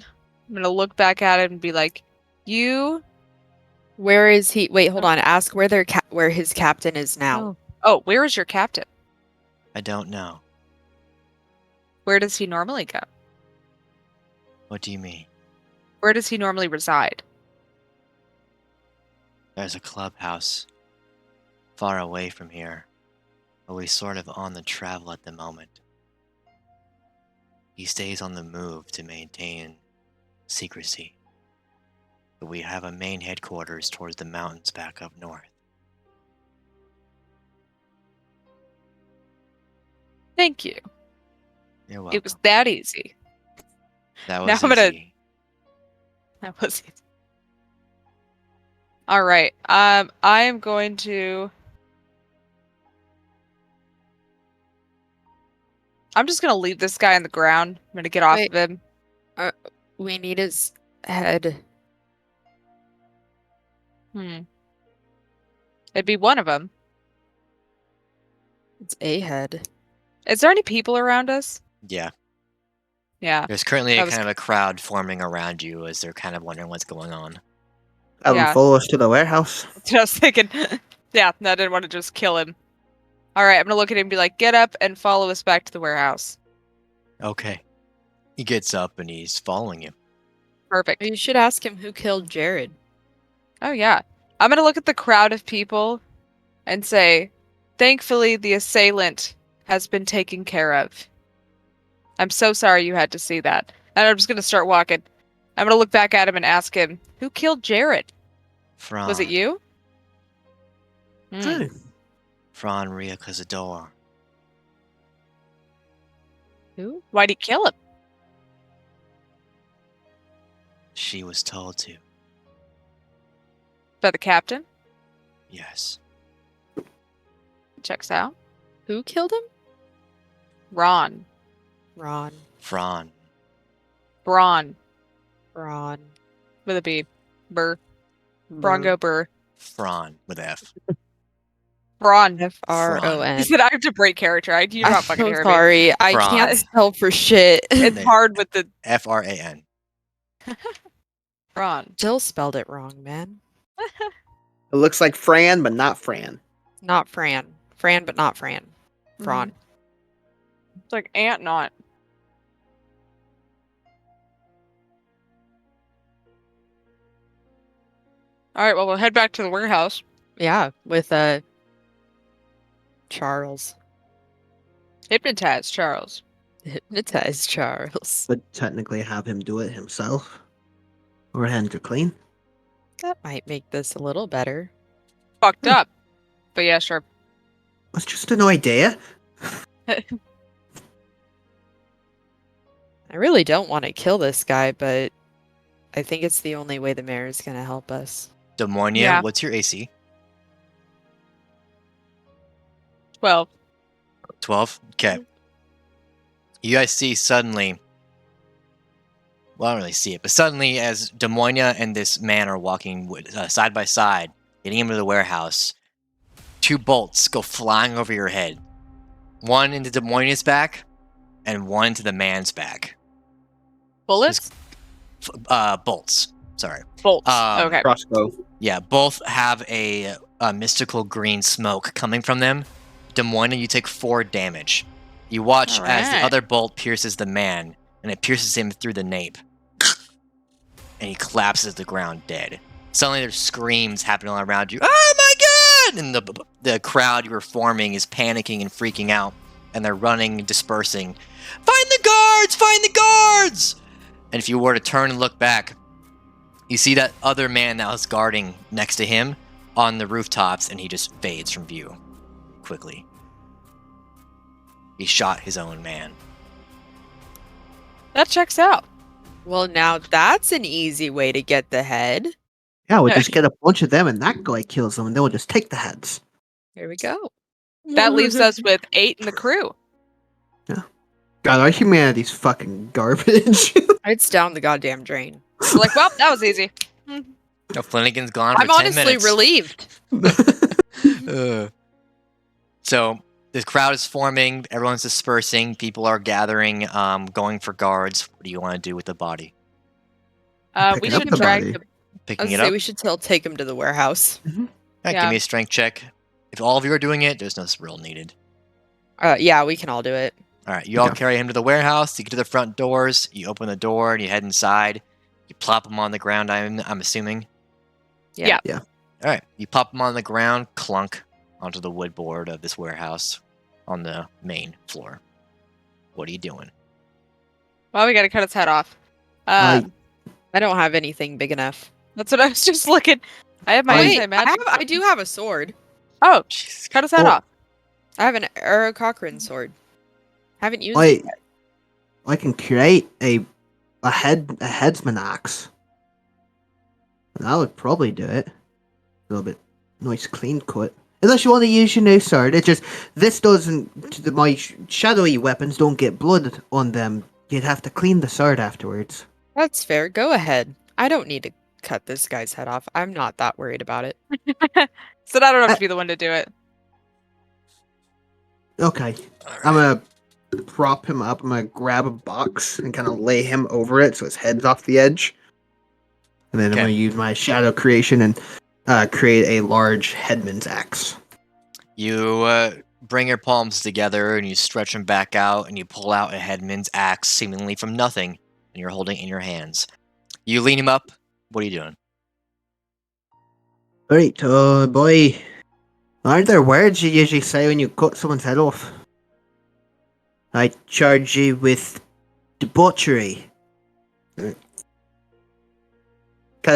I'm gonna look back at it and be like, you. Where is he? Wait, hold on. Ask where where his captain is now. Oh, where is your captain? I don't know. Where does he normally go? What do you mean? Where does he normally reside? There's a clubhouse far away from here, but we're sort of on the travel at the moment. He stays on the move to maintain secrecy. But we have a main headquarters towards the mountains back up north. Thank you. You're welcome. It was that easy. That now was I'm gonna- easy. That was easy. All right. I am going to. I'm just gonna leave this guy on the ground. I'm gonna get off Wait. of him. We need his head. It'd be one of them. It's a head. Is there any people around us? Yeah. Yeah. There's currently That a was- kind of a crowd forming around you as they're kind of wondering what's going on. Have Yeah. him follow us to the warehouse. That's what I was thinking. Yeah, no, I didn't want to just kill him. All right, I'm gonna look at him and be like, "Get up and follow us back to the warehouse." Okay. He gets up and he's following you. Perfect. You should ask him who killed Jared. Oh yeah, I'm gonna look at the crowd of people and say, "Thankfully, the assailant has been taken care of. I'm so sorry you had to see that." And I'm just gonna start walking. I'm gonna look back at him and ask him, "Who killed Jared? Fran. Was it you?" Hmm. Hey, Fran Ria Cazador. Who? Why'd he kill him? She was told to. By the captain? Yes. Checks out. Who killed him? Ron. Ron. Fran. Braun. Ron. With a B. Burr. Brongo Burr. Fran with F. Braun. F-R-O-N. He said I have to break character. You're I'm not fucking so hearing me. sorry. I Fran. can't spell for shit. It's hard with the F-R-A-N. Braun. Jill spelled it wrong, man. It looks like Fran, but not Fran. Not Fran. Fran, but not Fran. Fran. It's like ant not. Alright, well we'll head back to the warehouse. Yeah, with Charles. Hypnotize Charles. Hypnotize Charles. but technically have him do it himself. Or hands are clean. That might make this a little better. Fucked up. But yeah, sure. It's just an idea. I really don't want to kill this guy, but I think it's the only way the mayor is going to help us. Demonia, Yeah. what's your AC? 12. 12? Okay. You guys see suddenly... Well, I don't really see it, but suddenly as Demonia and this man are walking side by side, getting into the warehouse, 2 bolts go flying over your head. One into Demonia's back, and one into the man's back. Bullets? Bolts. Sorry. Bolts. Um, Okay. Crossbow. Yeah, both have a mystical green smoke coming from them. Demoina, you take 4 damage. You watch as the Alright. other bolt pierces the man, and it pierces him through the nape. And he collapses to the ground dead. Suddenly there's screams happening all around you. Oh my god! And the crowd you were forming is panicking and freaking out. And they're running and dispersing. Find the guards! Find the guards! And if you were to turn and look back, you see that other man that was guarding next to him on the rooftops, and he just fades from view quickly. He shot his own man. That checks out. Well, now that's an easy way to get the head. Yeah, we'll just get a bunch of them and that guy kills them and then we'll just take the heads. Here we go. That leaves us with 8 in the crew. God, our humanity's fucking garbage. It's down the goddamn drain. We're like, well, that was easy. No, Flanagan's gone for I'm 10 honestly minutes. relieved. So this crowd is forming. Everyone's dispersing. People are gathering, going for guards. What do you want to do with the body? We Picking up should the drag body. the... I Picking was it say up? we should still take him to the warehouse. Alright, Yeah. give me a strength check. If all of you are doing it, there's no thrill needed. Yeah, we can all do it. Alright, you all Okay. carry him to the warehouse. You get to the front doors. You open the door and you head inside. You plop him on the ground, I'm assuming. Yeah. Alright, you pop him on the ground, clunk onto the wood board of this warehouse on the main floor. What are you doing? Well, we gotta cut its head off. I- I don't have anything big enough. That's what I was just looking. I have my Wait, anti-magic. I do have a sword. Oh, Jesus. cut his head Oh. off. I have an Arrow Cochrane sword. Haven't used Wait, it yet. I can create a headsman axe. That would probably do it. A little bit nice clean cut. Unless you want to use your new sword. It just this doesn't. My shadowy weapons don't get blood on them. You'd have to clean the sword afterwards. That's fair. Go ahead. I don't need to cut this guy's head off. I'm not that worried about it. So I don't have to be the one to do it. Okay, I'm gonna prop him up. I'm gonna grab a box and kind of lay him over it so his head's off the edge. And then Okay. I'm gonna use my shadow creation and create a large headman's axe. You bring your palms together and you stretch them back out and you pull out a headman's axe seemingly from nothing and you're holding it in your hands. You lean him up. What are you doing? Alright, boy. Aren't there words you usually say when you cut someone's head off? I charge you with debauchery. Cut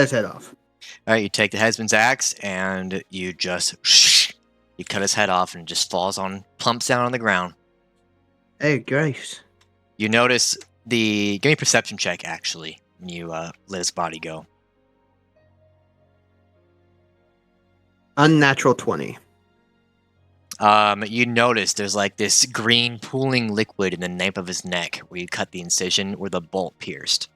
his head off. All right, you take the headman's axe and you just you cut his head off and it just plumps down on the ground. Oh, gross. You notice give me a perception check actually when you let his body go. Unnatural 20. You notice there's like this green pooling liquid in the nape of his neck where you cut the incision where the bolt pierced.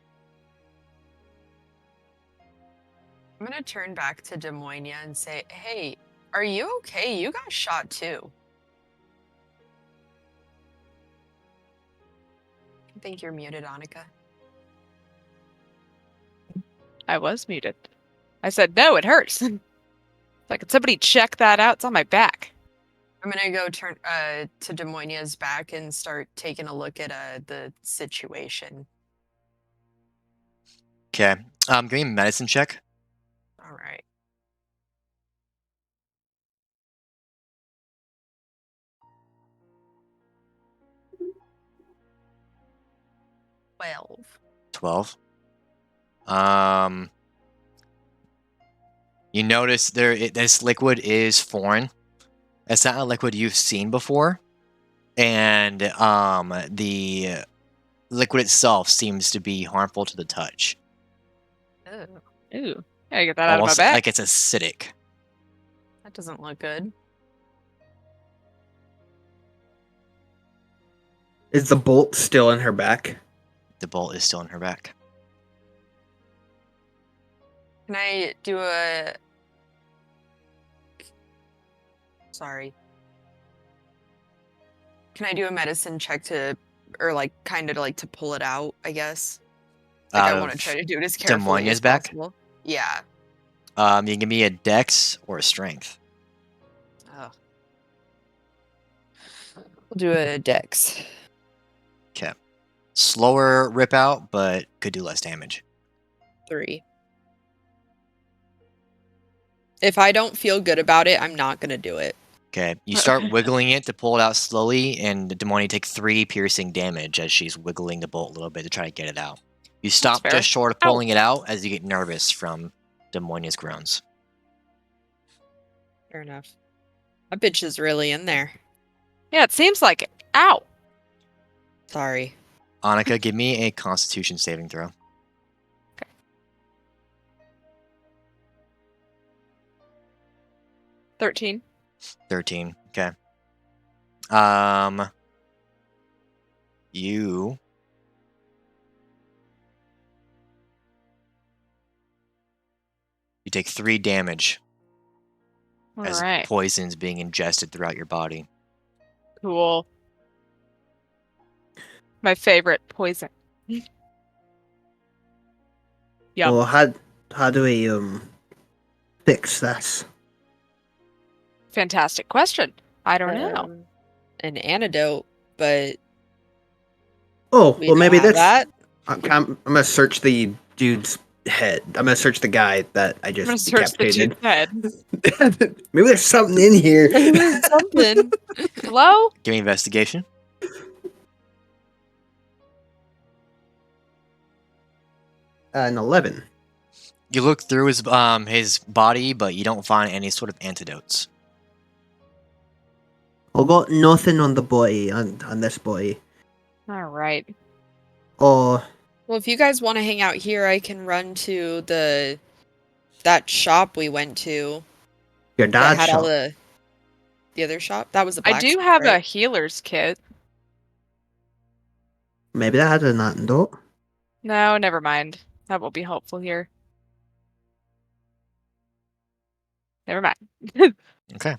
I'm gonna turn back to Des Moines and say, hey, are you okay? You got shot too. I think you're muted, Annika. I was muted. I said, no, it hurts. Like, could somebody check that out? It's on my back. I'm gonna go turn to Des Moines' back and start taking a look at the situation. Okay. Give me a medicine check. All right. Well. 12. You notice this liquid is foreign. It's not a liquid you've seen before, and the liquid itself seems to be harmful to the touch. Ooh. Gotta get that out of my Almost back. like it's acidic. That doesn't look good. Is the bolt still in her back? The bolt is still in her back. Can I do a... Sorry. Can I do a medicine check to... Or, like, kind of, like, to pull it out, I guess? Like, I want to try to do it as carefully Moines' as back? possible. Yeah. You can give me a dex or a strength. Oh. We'll do a dex. Okay. Slower rip out, but could do less damage. 3. If I don't feel good about it, I'm not gonna do it. Okay. You start wiggling it to pull it out slowly, and Demoni take 3 piercing damage as she's wiggling the bolt a little bit to try to get it out. You stop fair. just short of pulling it out as you get nervous from Demonia's groans. Fair enough. That bitch is really in there. Yeah, it seems like it. Ow! Sorry. Annika, give me a Constitution saving throw. 13. 13. Okay. You take 3 damage as Alright. poison's being ingested throughout your body. Cool. My favorite poison. Yum. Well, how do we fix this? Fantastic question. I don't know. An antidote, but Oh, we well, don't maybe have that's. that. I'm gonna search the dude's head. I'm gonna search the guy that I I'm gonna just search the decapitated. dude's head. Maybe there's something in here. Something. Hello? Give me investigation. An 11. You look through his body, but you don't find any sort of antidotes. I got nothing on the body, on this body. Alright. Oh, Well, if you guys want to hang out here, I can run to that shop we went to. your That dad's had all shop. the other shop. That was the I do blacksmith, have a right? healer's kit. Maybe that had an antidote. No, never mind. That won't be helpful here. Never mind. Okay.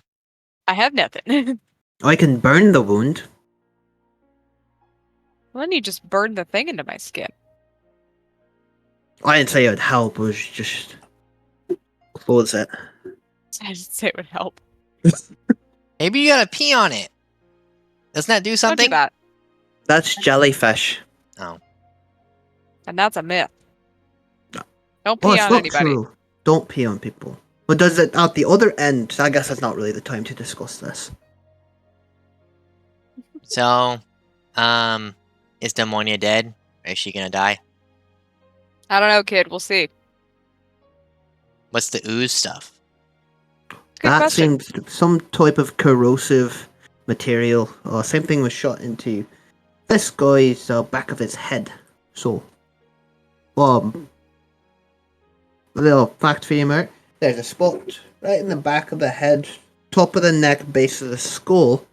I have nothing. I can burn the wound. Well, then you just burned the thing into my skin. I didn't say it would help. It was just close it. I didn't say it would help. Maybe you gotta pee on it. Doesn't that do Don't do something? that. That's jellyfish. Oh. And that's a myth. No. Don't Oh, pee it's on not anybody. true. Don't pee on people. But does it at the other end? I guess that's not really the time to discuss this. So, is Demonia dead? Or is she gonna die? I don't know, kid. We'll see. What's the ooze stuff? Good That question. seems some type of corrosive material. Same thing was shot into this guy's back of his head. So, a little fact for you, Mark. There's a spot right in the back of the head, top of the neck, base of the skull.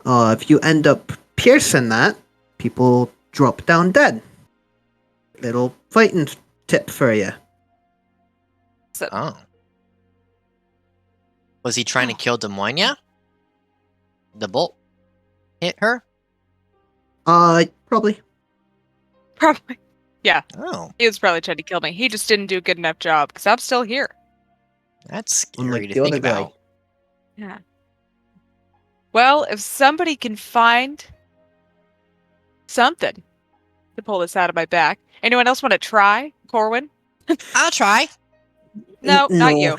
If you end up piercing that, people drop down dead. Little fighting tip for you. Oh. Was he trying to kill Demonia? The bolt hit her? Probably. Probably. Oh, He was probably trying to kill me. He just didn't do a good enough job because I'm still here. that's scary Unlike to the think other guy. about. Yeah. Well, if somebody can find something to pull this out of my back. Anyone else want to try, Corwin? I'll try. No, No. not you.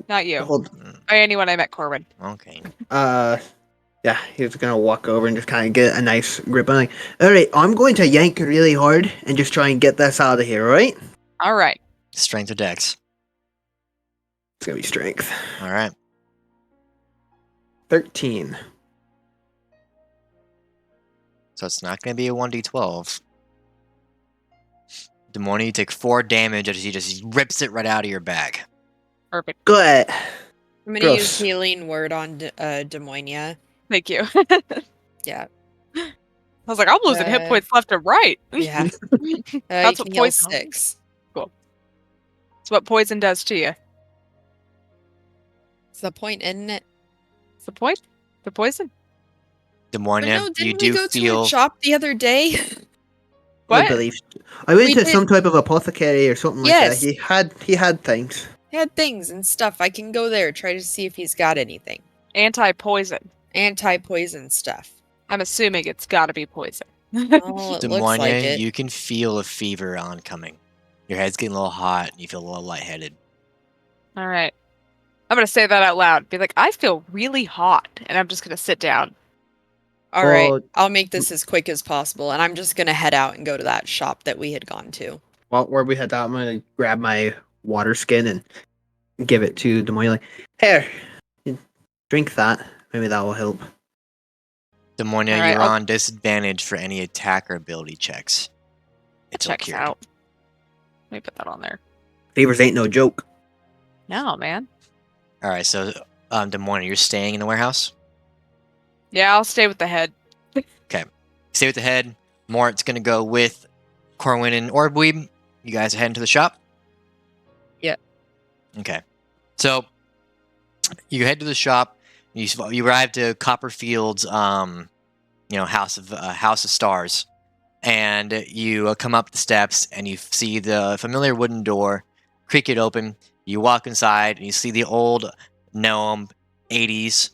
Not you. Hold. Or anyone I met, Corwin. Okay. Yeah, he's gonna walk over and just kind of get a nice grip on it. Alright, I'm going to yank really hard and just try and get this out of here, right? All right. Strength or dex. It's gonna be strength. All right. 13. So it's not going to be a 1d12. Demonia, you take 4 damage as he just rips it right out of your bag. Perfect. Good. I'm gonna Gross. use healing word on Demonia. Thank you. Yeah. I was like, I'm losing hit points left and right. Yeah. That's you what can heal poison. 6. It's what poison does to you. It's the point, isn't it? It's the point. The poison. But Demonia, no, you didn't we do go to feel. a shop the other day? I What? believe. I went We to did- some type of apothecary or something like Yes. that. He had things. He had things and stuff. I can go there, try to see if he's got anything. Anti-poison. Anti-poison stuff. I'm assuming it's got to be poison. Oh, it looks like Demonia, it. you can feel a fever oncoming. Your head's getting a little hot and you feel a little lightheaded. All right. I'm going to say that out loud. Be like, I feel really hot. And I'm just going to sit down. All right, Well- I'll make this as quick as possible, and I'm just gonna head out and go to that shop that we had gone to. Well, where we had that, I'm gonna grab my water skin and give it to Demonia. Like, here, you drink that. Maybe that will help. Demonia, Alright, you're I'll- on disadvantage for any attack or ability checks. It's Checks cured. out. Let me put that on there. Fevers ain't no joke. No, man. Alright, so Demonia, you're staying in the warehouse? Yeah, I'll stay with the head. Stay with the head. Mort's gonna go with Corwin and Orbweeb. You guys are heading to the shop? Yeah. Okay. So you head to the shop. You arrive to Copperfield's House of Stars. And you come up the steps and you see the familiar wooden door, creak it open. You walk inside and you see the old gnome, 80s,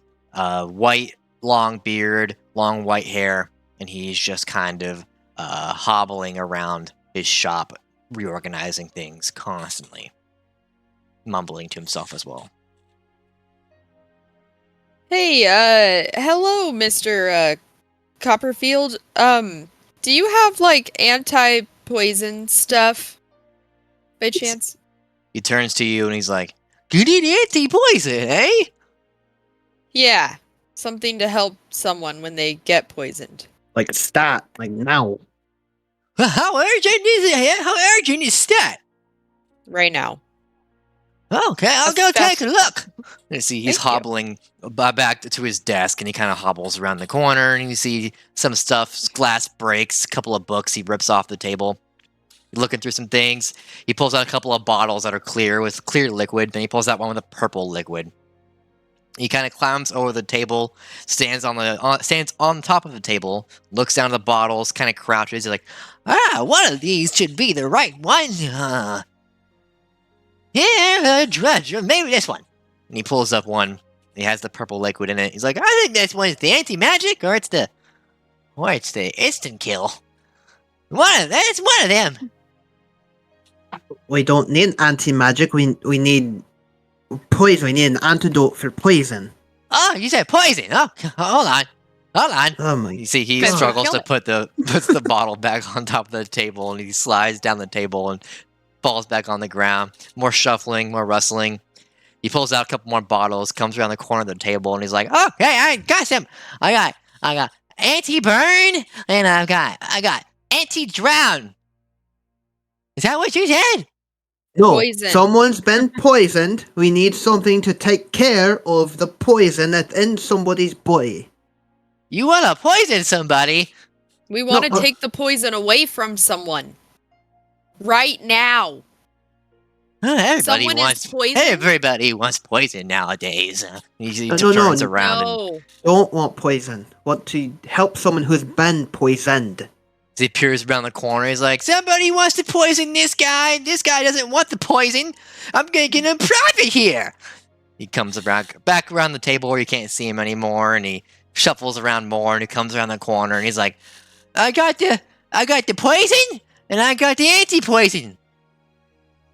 white, long beard, long white hair, and he's just kind of hobbling around his shop, reorganizing things constantly, mumbling to himself as well. Hey, hello, Mr. Copperfield. Do you have like anti-poison stuff by chance? He turns to you and he's like, "You need anti-poison, eh?" Yeah, something to help someone when they get poisoned. Like stat, like now. How urgent is it? How urgent is that? Right now. Okay, I'll go That's take a look. You see, he's Thank you. hobbling back to his desk, and he kind of hobbles around the corner, and you see some stuff, glass breaks, a couple of books he rips off the table. Looking through some things, he pulls out a couple of bottles that are clear with clear liquid, then he pulls out one with a purple liquid. He kind of climbs over the table, stands on top of the table, looks down at the bottles, kind of crouches. He's like, one of these should be the right one. Here, maybe this one. and he pulls up one. He has the purple liquid in it. He's like, I think this one's the anti-magic, or it's the instant kill. It's one of them. We don't need anti-magic. We need poison. We need an antidote for poison. Oh, you said poison. Oh, hold on. Oh my! You see, he Then struggles kill to it. puts the bottle back on top of the table, and he slides down the table and falls back on the ground. More shuffling, more rustling. He pulls out a couple more bottles, comes around the corner of the table, and he's like, "Oh, hey, I got some. I got anti-burn, and I got anti-drown. Is that what you said? No, Poison. someone's been poisoned. We need something to take care of the poison that's in somebody's body. You want to poison somebody? We want to No, take the poison away from someone. Right now. Everybody Someone is wants poisoned? Everybody wants poison nowadays. He No, turns no, around and No. Don't want poison. Want to help someone who's been poisoned. he peers around the corner. He's like, somebody wants to poison this guy. This guy doesn't want the poison. I'm gonna get him private here. He comes back around the table where you can't see him anymore, and he shuffles around more, and he comes around the corner, and he's like, I got the poison, and I got the anti-poison.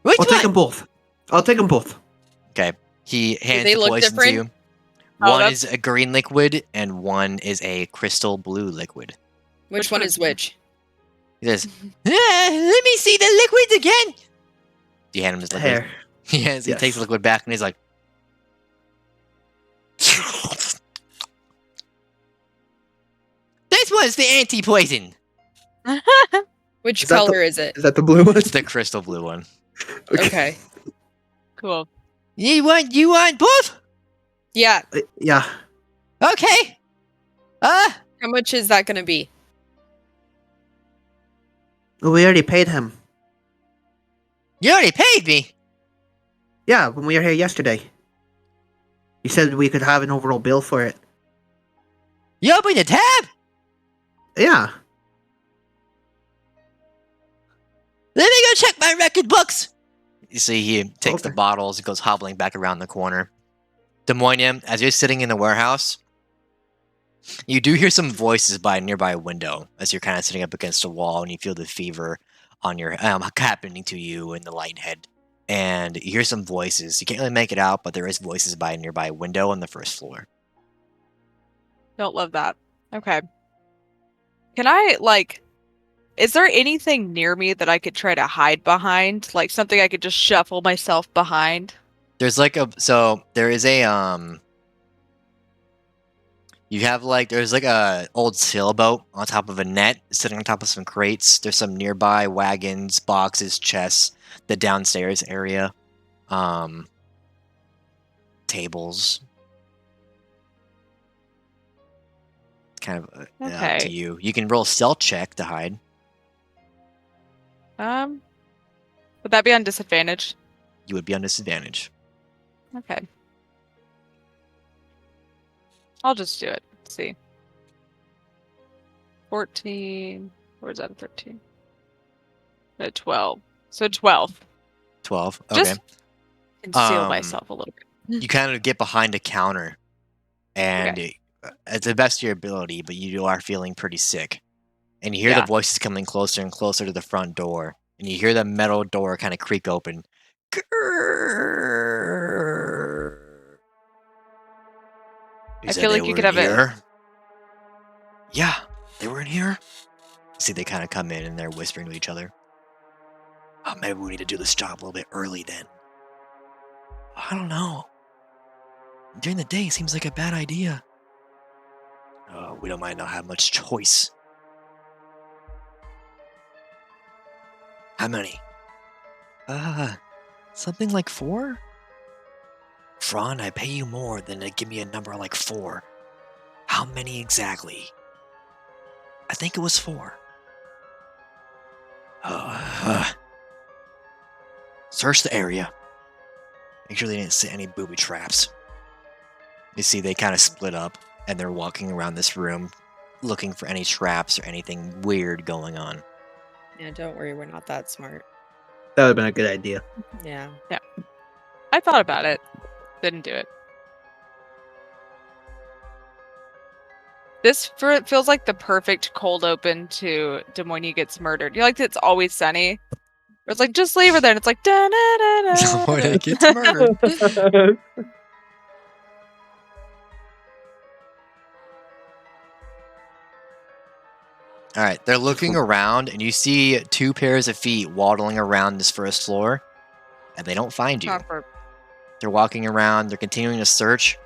Which I'll one? take them both. I'll take them both. Okay. He hands they the look poison different? to you. Oh, One that's- is a green liquid, and one is a crystal blue liquid. Which one is which? He says, let me see the liquids again. Do you hand him his liquid? Hair. He Yes. takes the liquid back, and he's like, this was the anti-poison. Which Is that the- color is it? Is that the blue one? It's the crystal blue one. Okay. Cool. You want both? Yeah. Yeah. Okay. How much is that going to be? We already paid him. You already paid me. Yeah, when we were here yesterday. You said we could have an overall bill for it. You opened the tab? Yeah. Let me go check my record books. You see, he takes the Okay. bottles and goes hobbling back around the corner. Des Moines, as you're sitting in the warehouse, you do hear some voices by a nearby window as you're kind of sitting up against a wall, and you feel the fever on your happening to you in the light head. And you hear some voices. You can't really make it out, but there is voices by a nearby window on the first floor. Don't love that. Okay. Can I, like, is there anything near me that I could try to hide behind? Like something I could just shuffle myself behind? There's like there is a you have there's like a old sailboat on top of a net sitting on top of some crates. There's some nearby wagons, boxes, chests, the downstairs area, tables. Kind of up Okay. to you. You can roll a stealth check to hide. Would that be on disadvantage? You would be on disadvantage. Okay. I'll just do it. Let's see. 14. Where's that? 13. 12. So 12. 12. Okay. Just conceal Um, myself a little bit. You kind of get behind a counter, and it's the best of your ability, but you are feeling pretty sick. And you hear Yeah. the voices coming closer and closer to the front door, and you hear the metal door kind of creak open. I feel like you could have it. Yeah, they were in here. See, they kind of come in and they're whispering to each other. Oh, maybe we need to do this job a little bit early then. I don't know. During the day seems like a bad idea. We don't might not have much choice. How many? Something like 4? Fron, I pay you more than to give me a number like 4. How many exactly? I think it was 4. Search the area. Make sure they didn't set any booby traps. You see, they kind of split up, and they're walking around this room, looking for any traps or anything weird going on. Yeah, don't worry, we're not that smart. That would have been a good idea. Yeah. I thought about it. Didn't do it. This feels like the perfect cold open to Des Moines gets murdered. You like It's Always Sunny? Where it's like, just leave her there, and it's like, da da da da. Someone gets murdered. All right, they're looking around, and you see 2 pairs of feet waddling around this first floor, and they don't find you. Not for- They're walking around, they're continuing to search,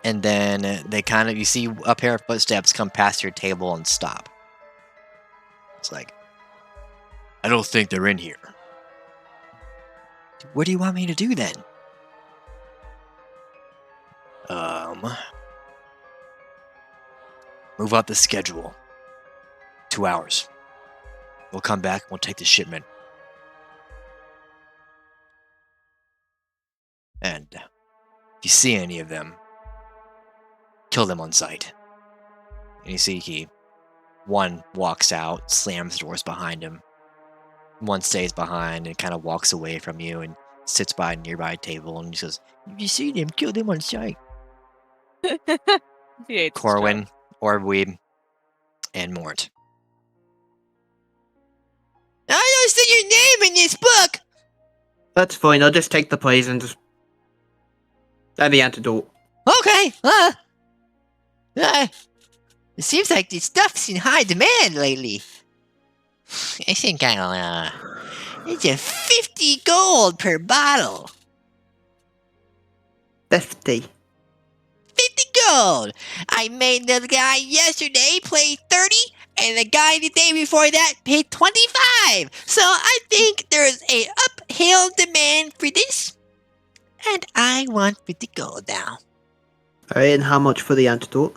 and then they you see a pair of footsteps come past your table and stop. It's like, I don't think they're in here. What do you want me to do then? Move up the schedule. 2 hours. We'll come back and we'll take the shipment. And if you see any of them, kill them on sight. And you see one walks out, slams the doors behind him. One stays behind and kind of walks away from you and sits by a nearby table and he says, if you see them, kill them on sight. He hates his job. Corwin, Orbweeb, and Mort. I don't see your name in this book! That's fine. I'll just take the poison. And the antidote. Okay, it seems like this stuff's in high demand lately. I think I'll, it's a 50 gold per bottle. 50. 50 gold! I made the guy yesterday pay 30, and the guy the day before that paid 25. So I think there's a uphill demand for this. And I want 50 gold now. Alright, and how much for the antidote?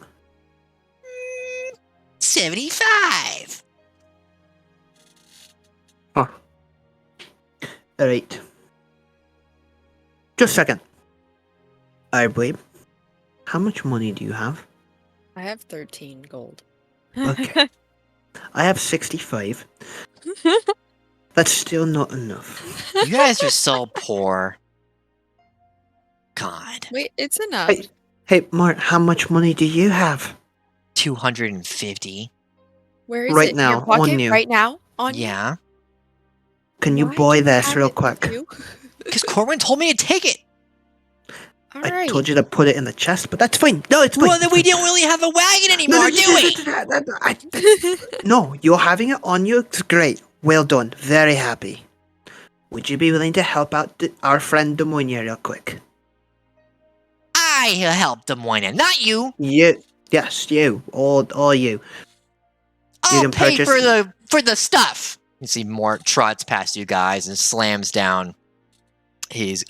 75. Huh. Alright. Just a second. Alright, babe. How much money do you have? I have 13 gold. Okay. I have 65. That's still not enough. You guys are so poor. God. Wait, it's enough. Hey, Mart, how much money do you have? 250. Where is right it? In now, your pocket? on you. Right now? On you? Yeah. Can you Why buy do you this have real it with quick? you? Because Corwin told me to take it. All I right. told you to put it in the chest, but that's fine. No, it's fine. Well, then it's we fine. don't really have a wagon anymore, do we? No, you're having it on you. It's great. Well done. Very happy. Would you be willing to help out our friend Des Moines real quick? I helped Des Moines, not you. You. Yes, you. All you. I'll can pay purchase- for the stuff. You see Mort trots past you guys and slams down his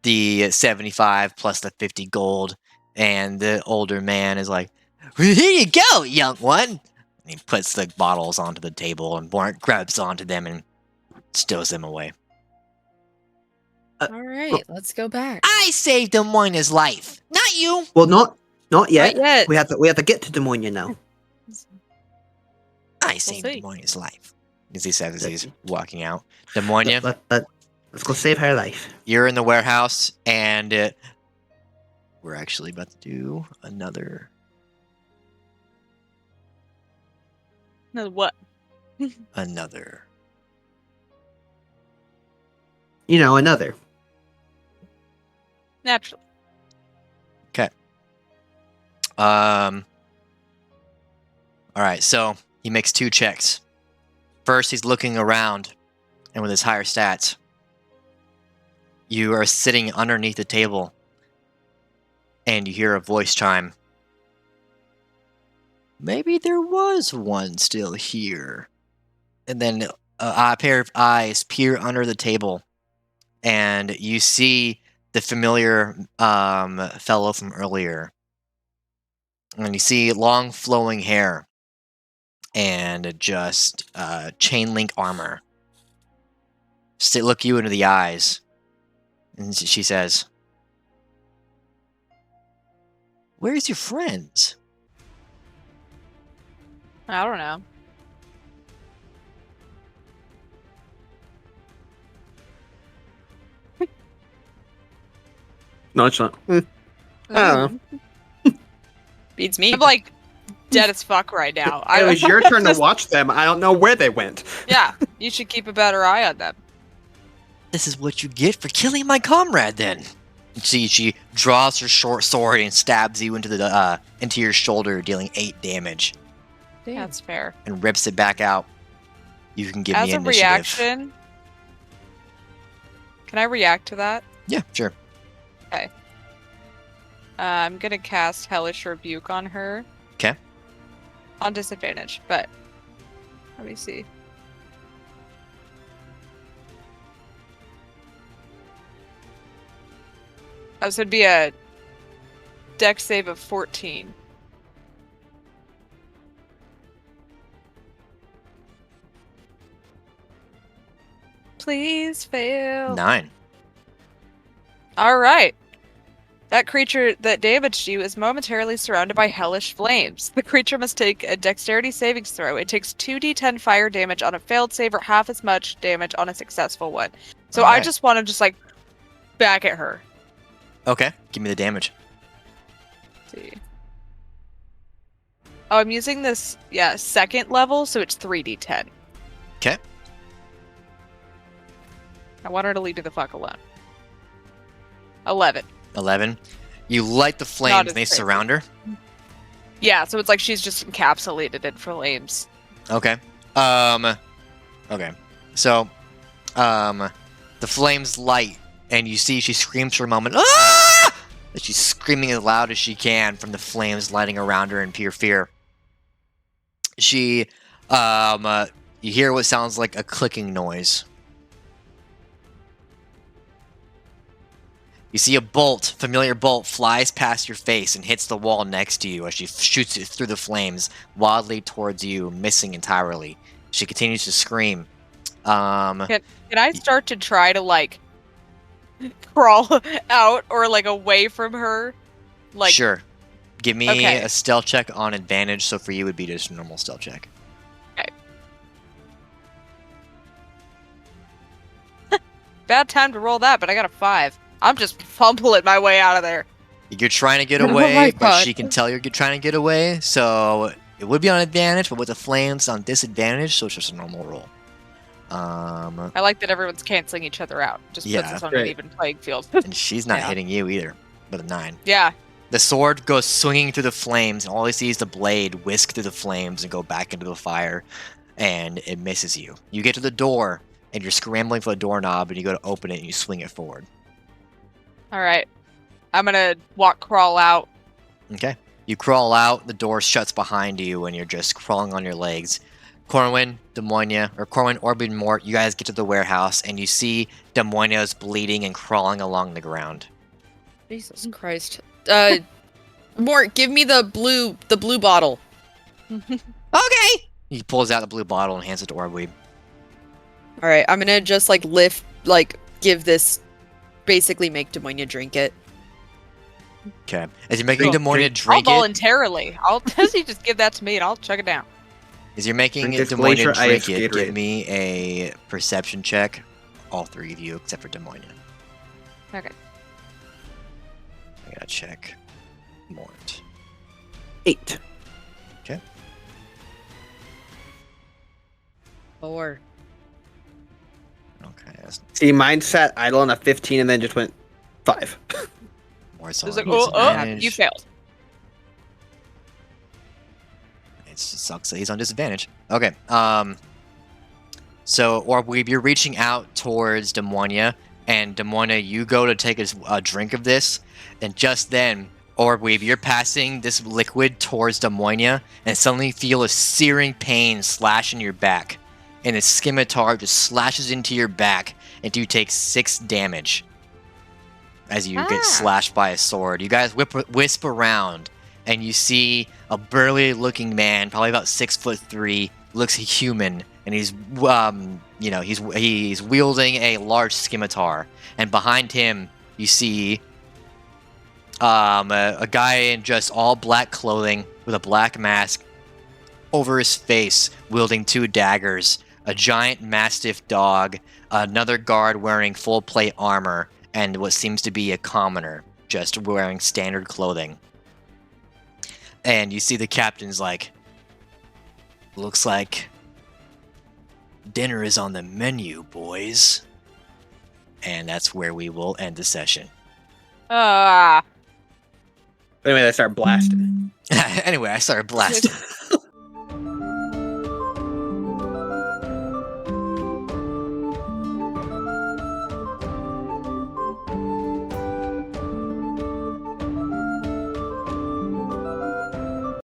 the 75 plus the 50 gold, and the older man is like, here you go, young one. And he puts the bottles onto the table, and Mort grabs onto them and stows them away. All right, let's go back. I saved Des Moines' life, not you. Well, not yet. Not yet. We have to get to Des Moines now. I saved see. Des Moines' life. As he says as he's walking out. Des Moines, Let's go save her life. you're in the warehouse, and we're actually about to do another No, what? another. You know, another. Naturally. All right, so he makes 2 checks. First, he's looking around, and with his higher stats, you are sitting underneath the table, and you hear a voice chime. Maybe there was one still here. And then a pair of eyes peer under the table, and you see the familiar fellow from earlier. And you see long flowing hair and just chain link armor. Look you into the eyes, and she says, "Where's your friends?" I don't know. No, it's not. I don't know. Beats me. I'm like dead as fuck right now. It was your turn to just- watch them. I don't know where they went. Yeah, you should keep a better eye on them. This is what you get for killing my comrade, then. You see, she draws her short sword and stabs you into your shoulder, dealing 8 damage, That's fair. and rips it back out. You can give As me a initiative. reaction, can I react to that? Yeah, sure. I'm gonna cast Hellish Rebuke on her. 'Kay. On disadvantage, but let me see. This would be a dex save of 14. Please fail. 9. All right. That creature that damaged you is momentarily surrounded by hellish flames. The creature must take a dexterity savings throw. It takes 2d10 fire damage on a failed save or half as much damage on a successful one. So I Alright. just want to just like back at her. Okay, give me the damage. Let's see. Oh, I'm using this, second level, so it's 3d10. 'Kay. I want her to leave me the fuck alone. 11. 11. You light the flames Not and as they crazy. surround her. Yeah, so it's like she's just encapsulated in flames. Okay. Okay. So, the flames light, and you see she screams for a moment. Ah! And she's screaming as loud as she can from the flames lighting around her in pure fear. She, you hear what sounds like a clicking noise. You see a bolt, familiar bolt, flies past your face and hits the wall next to you as she shoots it through the flames wildly towards you, missing entirely. She continues to scream. Can I start to try to like crawl out or like away from her? Like Sure. Give me Okay. a stealth check on advantage, so for you it would be just a normal stealth check. bad time to roll that, but I got a 5. I'm just fumbling my way out of there. You're trying to get Oh away, my but God. she can tell you're trying to get away, so it would be on advantage, but with the flames on disadvantage, so it's just a normal roll. I like that everyone's canceling each other out. Just Yeah. puts us on Great. an even playing field. And she's not Yeah. hitting you either, with a 9. Yeah. The sword goes swinging through the flames, and all you see is the blade whisk through the flames and go back into the fire, and it misses you. You get to the door, and you're scrambling for the doorknob, and you go to open it, and you swing it forward. All right. I'm gonna crawl out. Okay. You crawl out, the door shuts behind you, and you're just crawling on your legs. Corwin, Demonia, or Corwin, Orbit, and Mort, you guys get to the warehouse, and you see Demonia's bleeding and crawling along the ground. Jesus Christ. Mort, give me the blue bottle. Okay! He pulls out the blue bottle and hands it to Orbweeb. All right, I'm gonna just give this, basically make Demonia drink it. Okay. As you're making Cool. Demonia I'll drink it, voluntarily. You just give that to me and I'll chug it down. as you're making Drink this Demonia glacier ice drink it, give Gatorade. me a perception check. All 3 of you, except for Demonia. Okay. I gotta check. Mort. 8. 4. Okay, that's See, mine sat idle on a 15 and then just went 5. Mort's It's on like, oh, disadvantage. you failed. It sucks that he's on disadvantage. Okay. So Orbweeb, you're reaching out towards Demonia, and Demonia, you go to take a drink of this, and just then, Orbweeb, you're passing this liquid towards Demonia, and suddenly feel a searing pain slash in your back, and the scimitar just slashes into your back until you take 6 damage as you get slashed by a sword. You guys wisp around, and you see a burly-looking man, probably about 6'3", looks human, and he's he's wielding a large scimitar, and behind him you see a guy in just all black clothing with a black mask over his face, wielding 2 daggers, a giant mastiff dog, another guard wearing full plate armor, and what seems to be a commoner just wearing standard clothing. And you see the captain's like, looks like dinner is on the menu, boys. And that's where we will end the session. Ah. Anyway, they start blasting. Anyway, I started blasting.